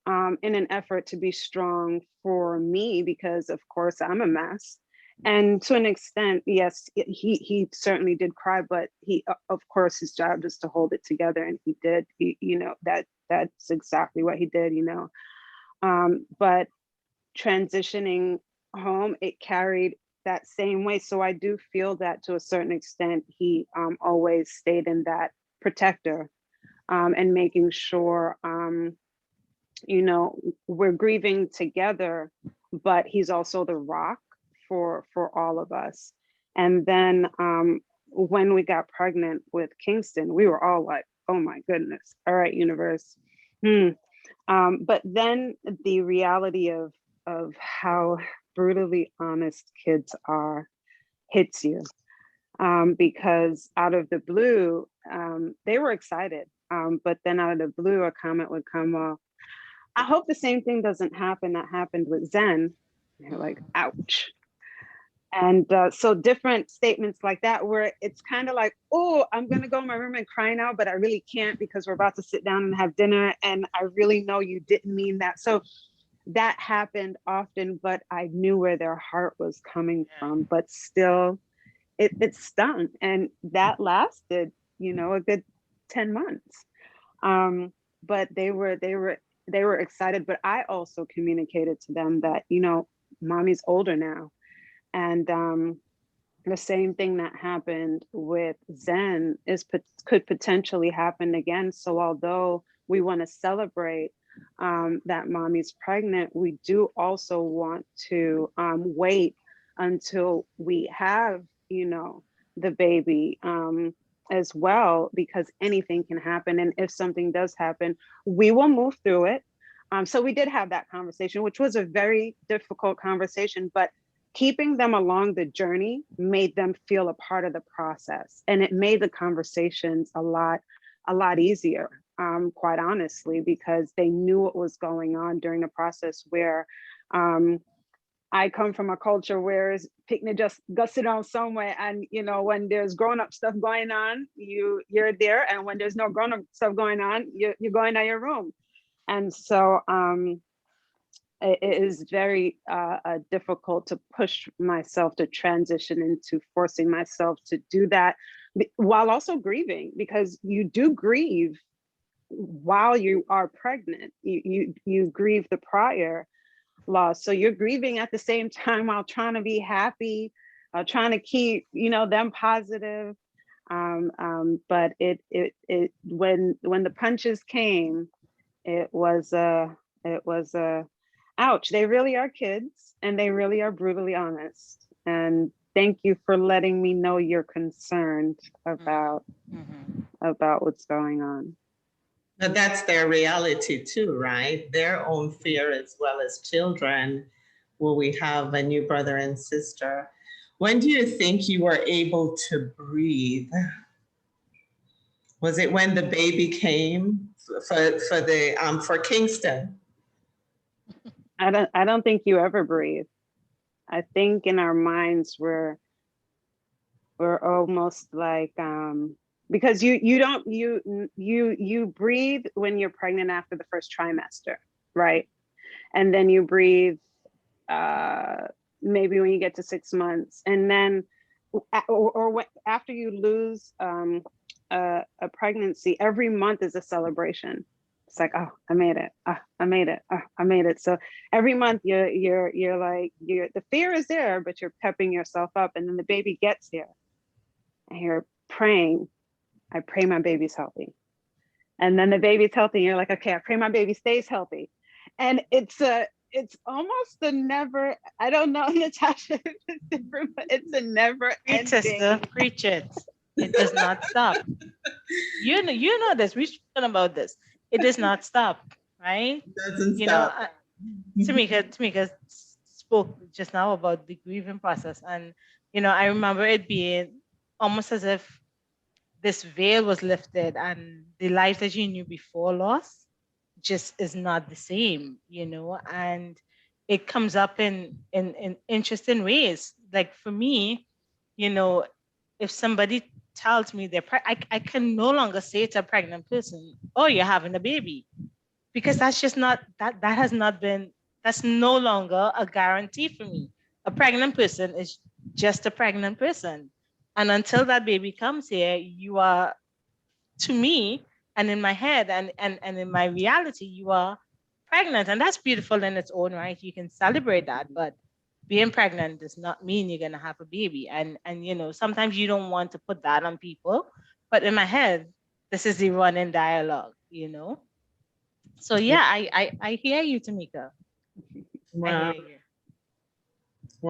in an effort to be strong for me, because of course I'm a mess. And to an extent, yes, he certainly did cry, but he, of course, his job is to hold it together, and he did. You know, that's exactly what he did. You know, but transitioning home, it carried that same way. So I do feel that to a certain extent, he always stayed in that protector, and making sure, you know, we're grieving together, but he's also the rock for all of us. And then when we got pregnant with Kingston, we were all like, oh my goodness. All right, universe. But then the reality of how brutally honest kids are hits you, because out of the blue, they were excited, but then out of the blue, a comment would come, well, I hope the same thing doesn't happen that happened with Zen. And you're like, ouch. And so different statements like that, where it's kind of like, oh, I'm going to go in my room and cry now, but I really can't because we're about to sit down and have dinner. And I really know you didn't mean that. So that happened often, but I knew where their heart was coming from, but still it stung. And that lasted, a good 10 months. But they were excited, but I also communicated to them that, mommy's older now. And the same thing that happened with Zen could potentially happen again. So although we want to celebrate that mommy's pregnant, we do also want to wait until we have, the baby as well, because anything can happen. And if something does happen, we will move through it. So we did have that conversation, which was a very difficult conversation, but keeping them along the journey made them feel a part of the process. And it made the conversations a lot easier, quite honestly, because they knew what was going on during the process, where I come from a culture where picnic just go sit down somewhere, and when there's grown-up stuff going on, you're there, and when there's no grown-up stuff going on, you're going to your room. And so it is very difficult to push myself to transition into forcing myself to do that while also grieving, because you do grieve while you are pregnant. You grieve the prior loss, so you're grieving at the same time while trying to be happy, trying to keep them positive. But it when the punches came, it was ouch. They really are kids, and they really are brutally honest. And thank you for letting me know you're concerned about what's going on. But that's their reality too, right? Their own fear as well as children. Will we have a new brother and sister? When do you think you were able to breathe? Was it when the baby came for Kingston? I don't think you ever breathe. I think in our minds we're almost like because you breathe when you're pregnant after the first trimester, right? And then you breathe maybe when you get to 6 months, and then after you lose a pregnancy, every month is a celebration. It's like, oh, I made it. Oh, I made it. Oh, I made it. So every month you're like, the fear is there, but you're pepping yourself up. And then the baby gets here and you're praying. I pray my baby's healthy. And then the baby's healthy. And you're like, okay, I pray my baby stays healthy. And it's almost a never, I don't know, Natasha, if it's different, but it's a never ending. Sister, preach it. It does not stop. You know this. We've spoken about this. It does not stop, right? It doesn't stop. Tameika spoke just now about the grieving process, and I remember it being almost as if this veil was lifted, and the life that you knew before loss just is not the same, and it comes up in interesting ways. Like for me, if somebody tells me I can no longer say to a pregnant person, oh, you're having a baby, because that's just not, that's no longer a guarantee for me. A pregnant person is just a pregnant person. And until that baby comes here, you are, to me, and in my head and in my reality, you are pregnant. And that's beautiful in its own right. You can celebrate that, but being pregnant does not mean you're going to have a baby. And sometimes you don't want to put that on people, but in my head, this is the running dialogue, So yeah, I hear you, Tameika. Wow.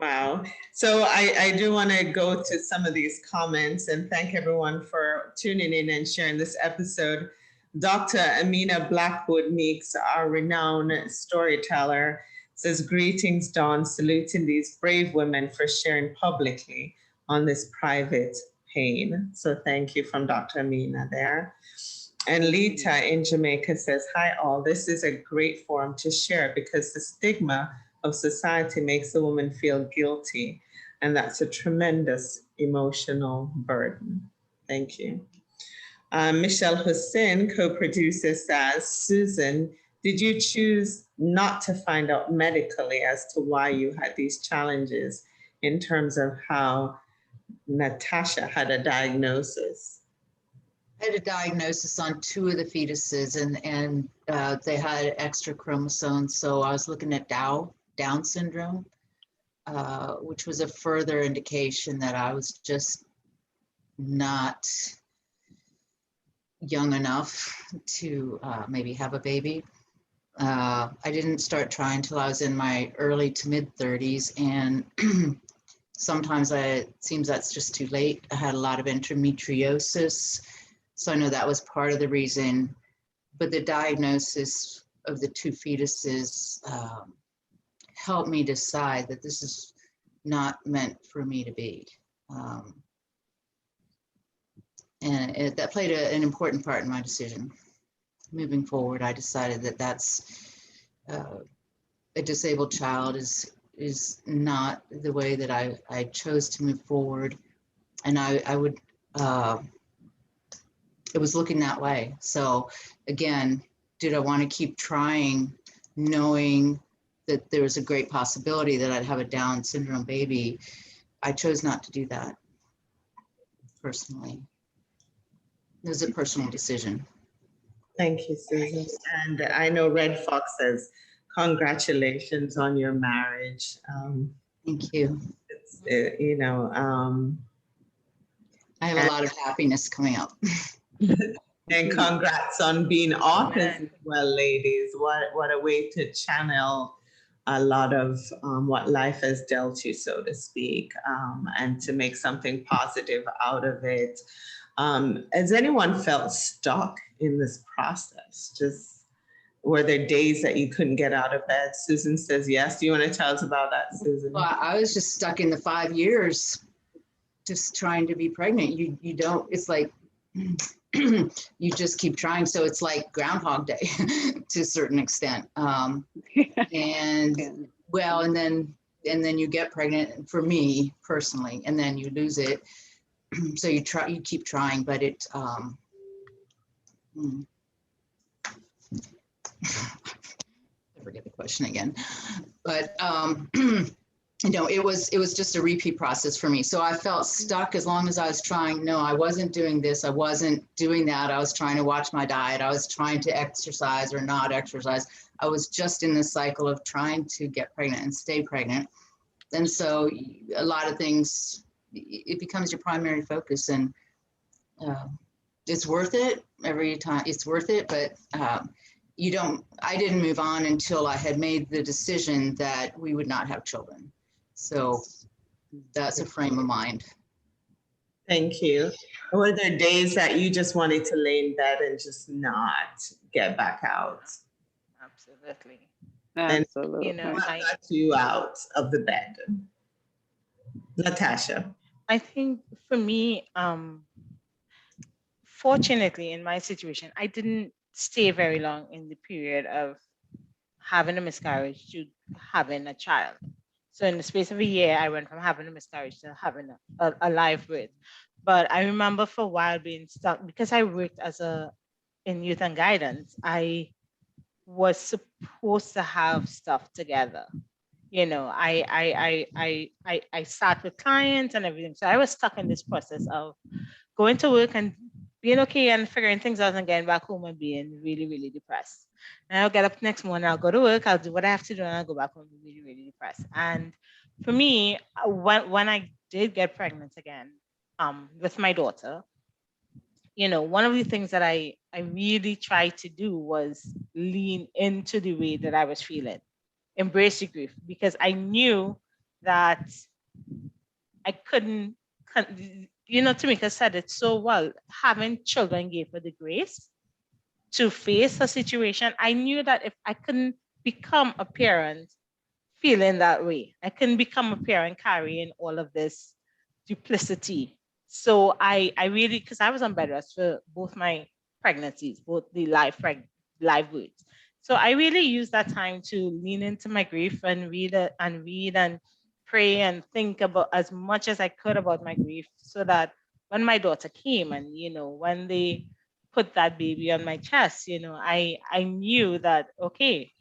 Wow. So I do want to go to some of these comments and thank everyone for tuning in and sharing this episode. Dr. Amina Blackwood Meeks, our renowned storyteller, says, greetings, Dawn, saluting these brave women for sharing publicly on this private pain. So thank you from Dr. Amina there. And Lita in Jamaica says, hi all, this is a great forum to share because the stigma of society makes the woman feel guilty. And that's a tremendous emotional burden. Thank you. Michelle Hussein, co-producer, says, Susan, did you choose not to find out medically as to why you had these challenges in terms of how Natasha had a diagnosis? I had a diagnosis on 2 of the fetuses, and they had extra chromosomes. So I was looking at Down syndrome, which was a further indication that I was just not young enough to maybe have a baby. I didn't start trying till I was in my early to mid 30s, and sometimes it seems that's just too late. I had a lot of endometriosis, so I know that was part of the reason. But the diagnosis of the 2 fetuses helped me decide that this is not meant for me to be. And that played an important part in my decision. Moving forward, I decided that that's a disabled child is not the way that I chose to move forward. And I would, it was looking that way. So again, did I want to keep trying, knowing that there was a great possibility that I'd have a Down syndrome baby? I chose not to do that personally. It was a personal decision. Thank you, Susan. And I know Red Fox says, congratulations on your marriage. Thank you. I have a lot of happiness coming up. And congrats on being authors as well, ladies. What a way to channel a lot of what life has dealt you, so to speak, and to make something positive out of it. Has anyone felt stuck in this process? Just were there days that you couldn't get out of bed? Susan says yes. Do you want to tell us about that, Susan? Well, I was just stuck in the 5 years, just trying to be pregnant. You don't, it's like, you just keep trying. So it's like Groundhog Day to a certain extent. And well, and then you get pregnant, for me personally, and then you lose it. So you keep trying, but it, I forget the question again, but, it was just a repeat process for me. So I felt stuck as long as I was trying. No, I wasn't doing this. I wasn't doing that. I was trying to watch my diet. I was trying to exercise or not exercise. I was just in this cycle of trying to get pregnant and stay pregnant. And so a lot of things, it becomes your primary focus, and it's worth it every time. It's worth it, but I didn't move on until I had made the decision that we would not have children. So that's a frame of mind. Thank you. Were there days that you just wanted to lay in bed and just not get back out? Absolutely. Absolutely. What got you out of the bed? Natasha. I think for me, fortunately in my situation, I didn't stay very long in the period of having a miscarriage to having a child. So in the space of a year, I went from having a miscarriage to having a live birth. But I remember for a while being stuck because I worked in youth and guidance. I was supposed to have stuff together. I sat with clients and everything. So I was stuck in this process of going to work and being okay and figuring things out and getting back home and being really, really depressed. And I'll get up next morning, I'll go to work, I'll do what I have to do, and I'll go back home and be really, really depressed. And for me, when I did get pregnant again with my daughter, one of the things that I really tried to do was lean into the way that I was feeling, embrace the grief, because I knew that I couldn't, Tameika said it so well. Having children gave her the grace to face a situation. I knew that if I couldn't become a parent feeling that way, I couldn't become a parent carrying all of this duplicity. So I really, because I was on bed rest for both my pregnancies, both the live births. So I really used that time to lean into my grief and read and pray and think about as much as I could about my grief, so that when my daughter came and, when they put that baby on my chest, I knew that, okay,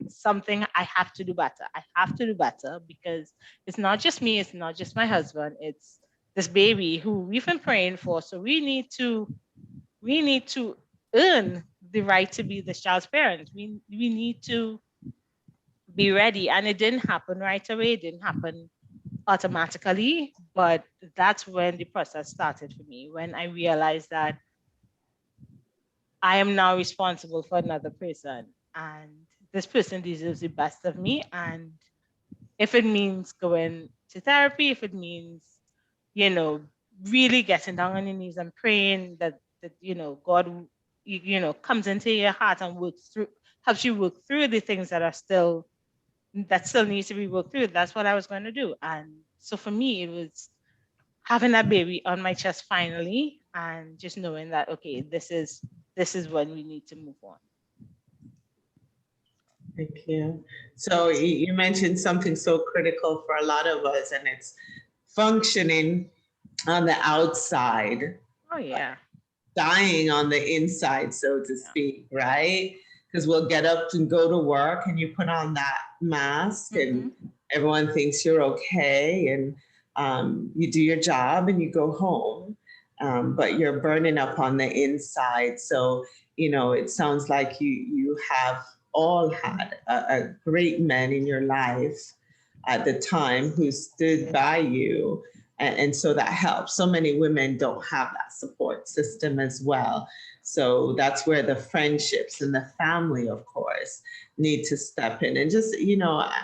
something I have to do better. I have to do better, because it's not just me, it's not just my husband, it's this baby who we've been praying for. So we need to earn the right to be this child's parents. We need to be ready. And it didn't happen right away. It didn't happen automatically, but that's when the process started for me, when I realized that I am now responsible for another person, and this person deserves the best of me. And if it means going to therapy, if it means, really getting down on your knees and praying that God, comes into your heart and helps you work through the things that still needs to be worked through, that's what I was going to do. And so for me, it was having that baby on my chest finally, and just knowing that, okay, this is when we need to move on. Thank you. So you mentioned something so critical for a lot of us, and it's functioning on the outside. Oh yeah. Dying on the inside, so to speak, right? Because we'll get up and go to work, and you put on that mask, and everyone thinks you're okay, and you do your job and you go home, but you're burning up on the inside. So, it sounds like you have all had a great man in your life at the time who stood by you. And so that helps. So many women don't have that support system as well. So that's where the friendships and the family, of course, need to step in. And just,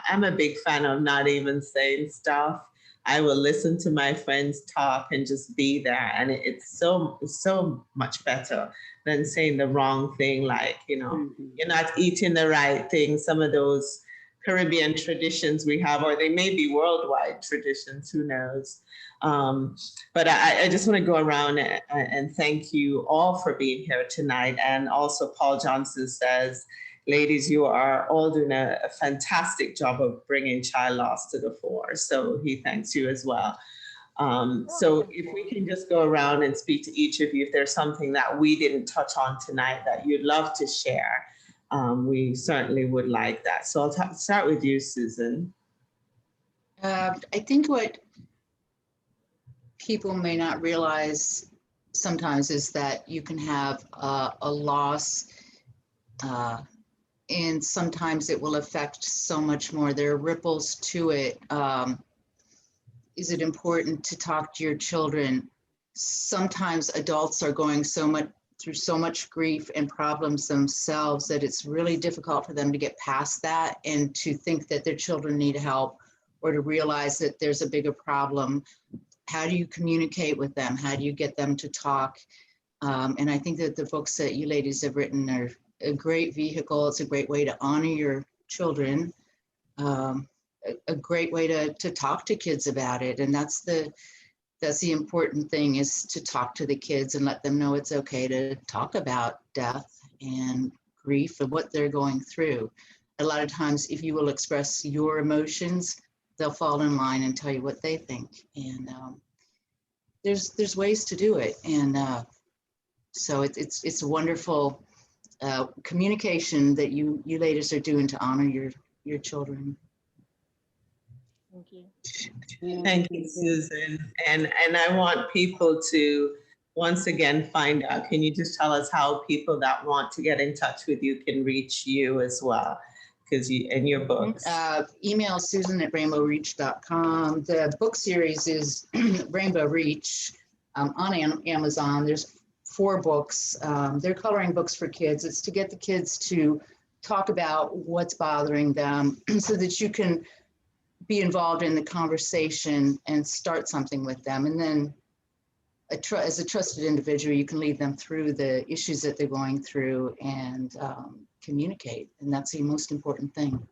I'm a big fan of not even saying stuff. I will listen to my friends talk and just be there. And it's so much better than saying the wrong thing, like, you're not eating the right thing. Some of those Caribbean traditions we have, or they may be worldwide traditions, who knows. But I just want to go around and thank you all for being here tonight. And also Paul Johnson says, ladies, you are all doing a fantastic job of bringing child loss to the fore. So he thanks you as well. So if we can just go around and speak to each of you, if there's something that we didn't touch on tonight that you'd love to share, we certainly would like that. So I'll start with you, Susan. I think what people may not realize sometimes is that you can have a loss, and sometimes it will affect so much more. There are ripples to it. Is it important to talk to your children? Sometimes adults are going through so much grief and problems themselves that it's really difficult for them to get past that and to think that their children need help, or to realize that there's a bigger problem. How do you communicate with them? How do you get them to talk? And I think that the books that you ladies have written are a great vehicle. It's a great way to honor your children, a great way to talk to kids about it. And that's the important thing, is to talk to the kids and let them know it's okay to talk about death and grief and what they're going through. A lot of times, if you will express your emotions, they'll fall in line and tell you what they think. And there's ways to do it. And so it's a wonderful communication that you ladies are doing to honor your children. Thank you. Thank you, Susan. And I want people to once again find out. Can you just tell us how people that want to get in touch with you can reach you as well? Because in your books. Email susan@rainbowreach.com. The book series is Rainbow Reach on Amazon. There's 4 books. They're coloring books for kids. It's to get the kids to talk about what's bothering them so that you can be involved in the conversation and start something with them. And then as a trusted individual, you can lead them through the issues that they're going through and communicate. And that's the most important thing.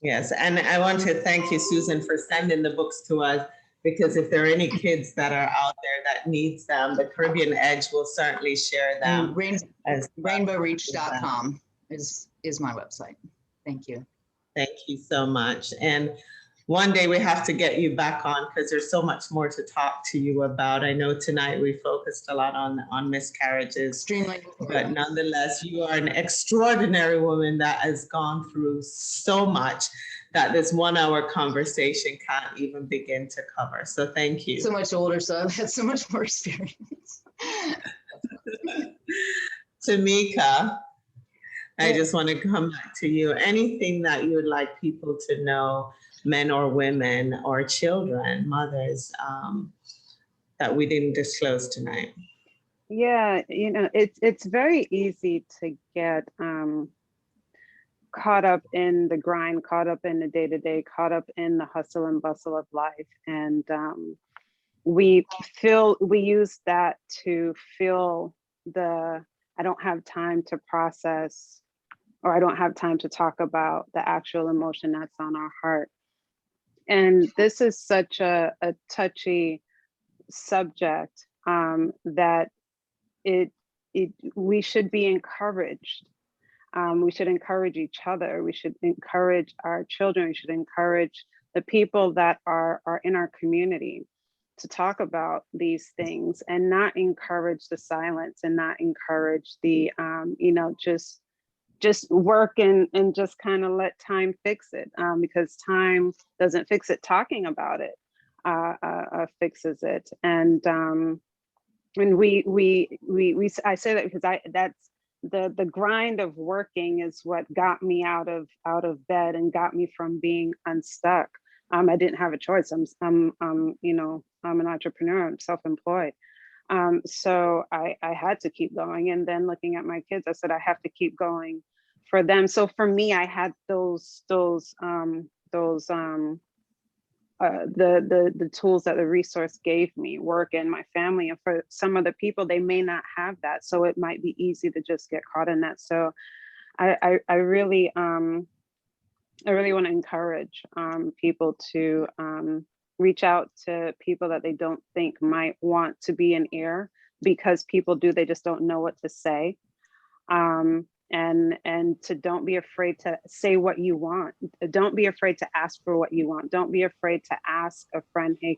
Yes, and I want to thank you, Susan, for sending the books to us, because if there are any kids that are out there that needs them, the Caribbean Edge will certainly share them. Rainbowreach.com is my website. Thank you. Thank you so much. And one day we have to get you back on, because there's so much more to talk to you about. I know tonight we focused a lot on miscarriages, Extremely but important. nonetheless, you are an extraordinary woman that has gone through so much that this 1 hour conversation can't even begin to cover. So thank you. So much older, so I've had so much more experience. Tameika, I just want to come back to you. Anything that you would like people to know, men or women or children, mothers, that we didn't disclose tonight? Yeah, you know, it's very easy to get caught up in the grind, caught up in the day-to-day, caught up in the hustle and bustle of life. And we use that to feel I don't have time to process, or I don't have time to talk about the actual emotion that's on our heart. And this is such a touchy subject that we should be encouraged. We should encourage each other. We should encourage our children. We should encourage the people that are in our community to talk about these things, and not encourage the silence, and not encourage the, just work and just kind of let time fix it, because time doesn't fix it. Talking about it fixes it. And I say that because that's the grind of working is what got me out of bed and got me from being unstuck. I didn't have a choice. I'm an entrepreneur. I'm self-employed. So I had to keep going. And then looking at my kids, I said, I have to keep going for them. So for me, I had the tools that the resource gave me, work and my family. And for some of the people, they may not have that. So it might be easy to just get caught in that. So I really want to encourage people to reach out to people that they don't think might want to be an ear, because people do, they just don't know what to say. And to don't be afraid to say what you want. Don't be afraid to ask for what you want. Don't be afraid to ask a friend, hey,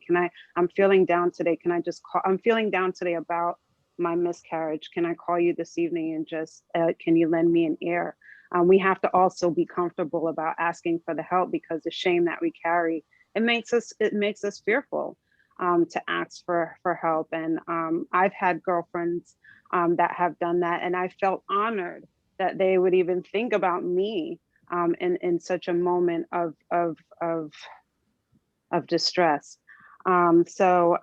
I'm feeling down today. Can I just call? I'm feeling down today about my miscarriage. Can I call you this evening and just, can you lend me an ear? We have to also be comfortable about asking for the help, because the shame that we carry, it makes us fearful to ask for help. And I've had girlfriends that have done that, and I felt honored that they would even think about me in such a moment of distress. So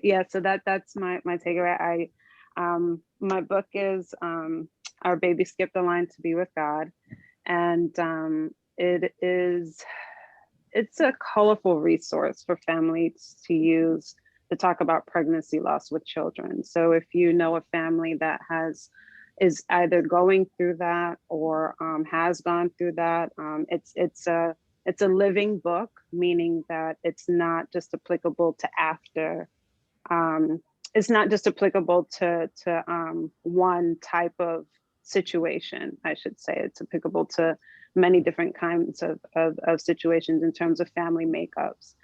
that's my takeaway. My book is Our Baby Skipped the Line to Be with God, and it's a colorful resource for families to use to talk about pregnancy loss with children. So if you know a family that is either going through that or has gone through that, it's a living book, meaning that it's not just applicable to after. It's not just applicable to one type of situation, I should say. It's applicable to many different kinds of situations in terms of family makeups.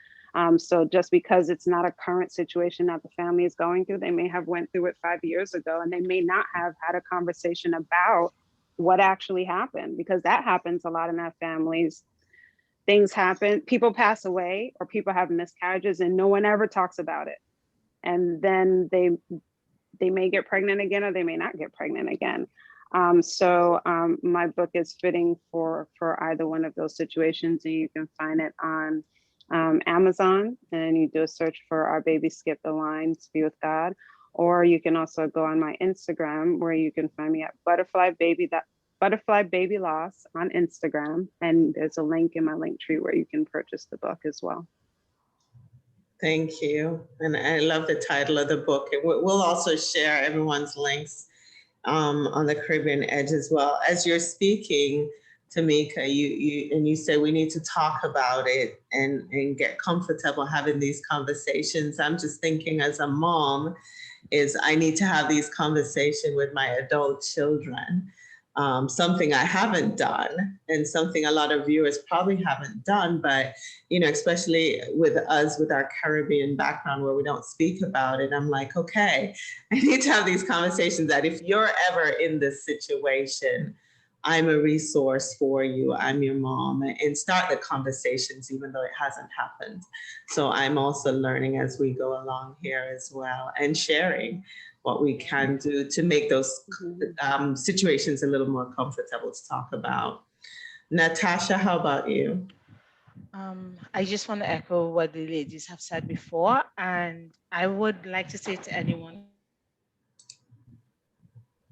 So just because it's not a current situation that the family is going through, they may have went through it 5 years ago, and they may not have had a conversation about what actually happened, because that happens a lot in our families. Things happen, people pass away, or people have miscarriages, and no one ever talks about it. And then they may get pregnant again, or they may not get pregnant again. So my book is fitting for either one of those situations, and you can find it on Amazon, and you do a search for Our Baby Skipped the Line to Be with God. Or you can also go on my Instagram, where you can find me at butterfly Butterfly Baby Loss on Instagram. And there's a link in my link tree where you can purchase the book as well. Thank you. And I love the title of the book. We'll also share everyone's links on the Caribbean Edge as well. As you're speaking, Tameika, you say we need to talk about it and get comfortable having these conversations. I'm just thinking as a mom, is I need to have these conversations with my adult children. Something I haven't done, and something a lot of viewers probably haven't done, but especially with us with our Caribbean background where we don't speak about it, I'm like, okay, I need to have these conversations that if you're ever in this situation, I'm a resource for you, I'm your mom, and start the conversations even though it hasn't happened. So I'm also learning as we go along here as well, and sharing what we can do to make those situations a little more comfortable to talk about. Natasha, how about you? I just want to echo what the ladies have said before, and I would like to say to anyone,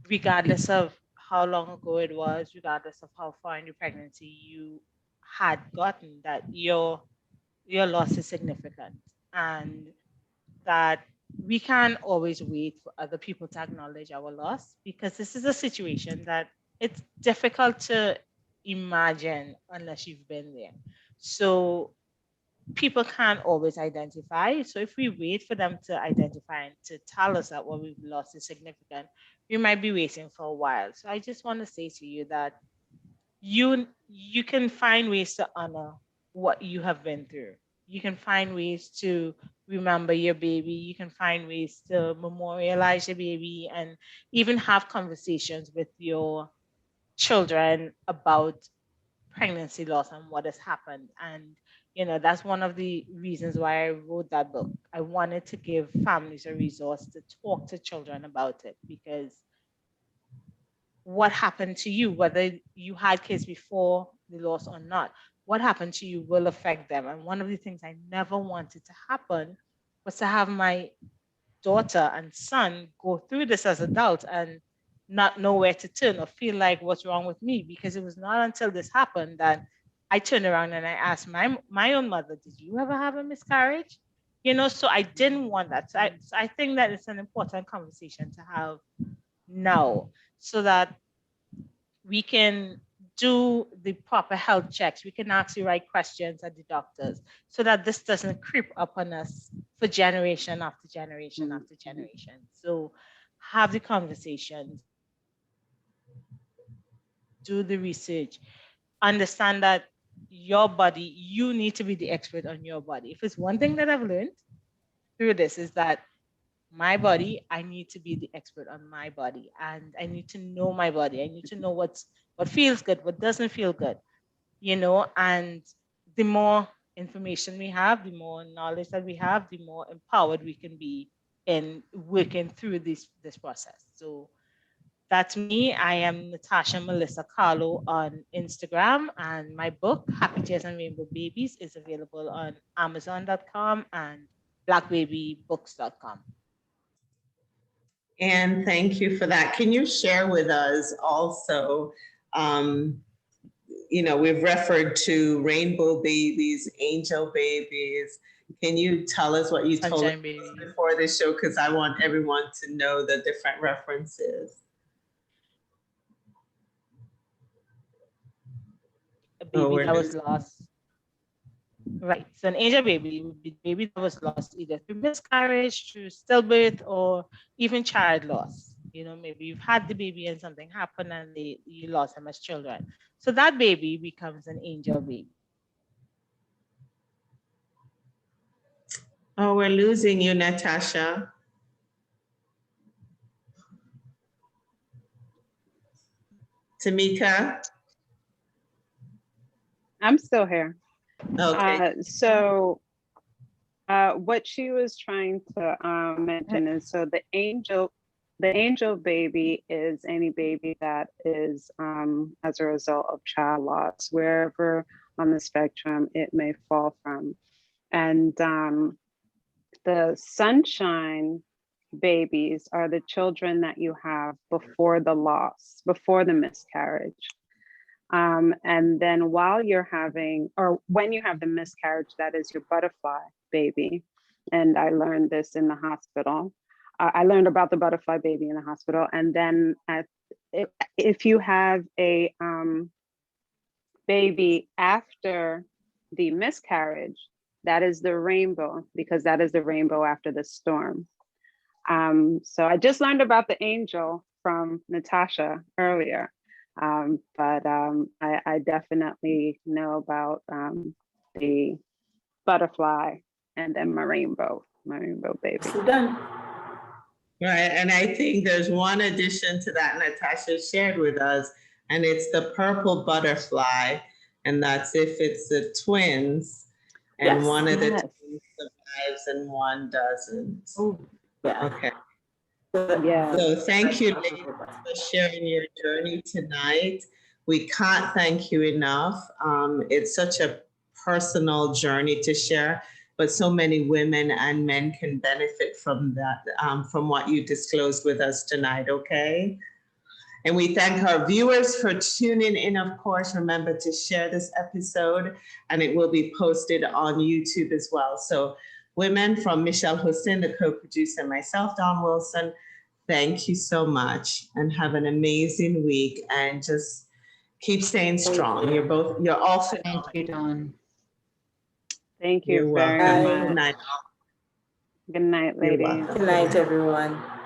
regardless of how long ago it was, regardless of how far in your pregnancy you had gotten, that your loss is significant, and that we can't always wait for other people to acknowledge our loss, because this is a situation that it's difficult to imagine unless you've been there. So people can't always identify. So if we wait for them to identify and to tell us that what we've lost is significant, we might be waiting for a while. So I just want to say to you that you can find ways to honor what you have been through. You can find ways to remember your baby. You can find ways to memorialize your baby, and even have conversations with your children about pregnancy loss and what has happened. And that's one of the reasons why I wrote that book. I wanted to give families a resource to talk to children about it, because what happened to you, whether you had kids before the loss or not, what happened to you will affect them. And one of the things I never wanted to happen was to have my daughter and son go through this as adults and not know where to turn or feel like what's wrong with me, because it was not until this happened that I turned around and I asked my own mother, did you ever have a miscarriage? So I didn't want that. So I think that it's an important conversation to have now, so that we can do the proper health checks. We can ask the right questions at the doctors, so that this doesn't creep up on us for generation after generation after generation. So have the conversations, do the research, understand that your body, you need to be the expert on your body. If it's one thing that I've learned through this, is that my body, I need to be the expert on my body, and I need to know my body. I need to know what feels good, what doesn't feel good, and the more information we have, the more knowledge that we have, the more empowered we can be in working through this process. So that's me. I am Natasha Melissa Carlow on Instagram, and my book, Happy Tears and Rainbow Babies, is available on Amazon.com and blackbabybooks.com. And thank you for that. Can you share with us also, we've referred to rainbow babies, angel babies. Can you tell us what you told us before the show? Because I want everyone to know the different references. A baby that was lost. Right. So an angel baby would be a baby that was lost either through miscarriage, through stillbirth, or even child loss. Maybe you've had the baby and something happened and you lost them as children. So that baby becomes an angel baby. Oh, we're losing you, Natasha. Tameika? I'm still here. Okay. So what she was trying to mention is, so the angel baby is any baby that is as a result of child loss, wherever on the spectrum it may fall from. And the sunshine babies are the children that you have before the loss, before the miscarriage. And then while you're having, or when you have the miscarriage, that is your butterfly baby. And I learned this in the hospital. I learned about the butterfly baby in the hospital. And then if you have a baby after the miscarriage, that is the rainbow, because that is the rainbow after the storm. So I just learned about the angel from Natasha earlier, but I definitely know about the butterfly and then my rainbow baby. Done. Right, and I think there's one addition to that Natasha shared with us, and it's the purple butterfly, and that's if it's the twins, and Yes. one of the Yes. twins survives and one doesn't. Yeah. Okay. Yeah. So thank you, ladies, for sharing your journey tonight. We can't thank you enough. It's such a personal journey to share, but so many women and men can benefit from that, from what you disclosed with us tonight, okay? And we thank our viewers for tuning in. Of course, remember to share this episode, and it will be posted on YouTube as well. So women, from Michelle Hussein, the co-producer, and myself, Dawn Wilson, thank you so much, and have an amazing week, and just keep staying strong. You're all phenomenal. Thank you, Dawn. Thank you You're very welcome. much. Good night. Good night, You're ladies. welcome. Good night, everyone.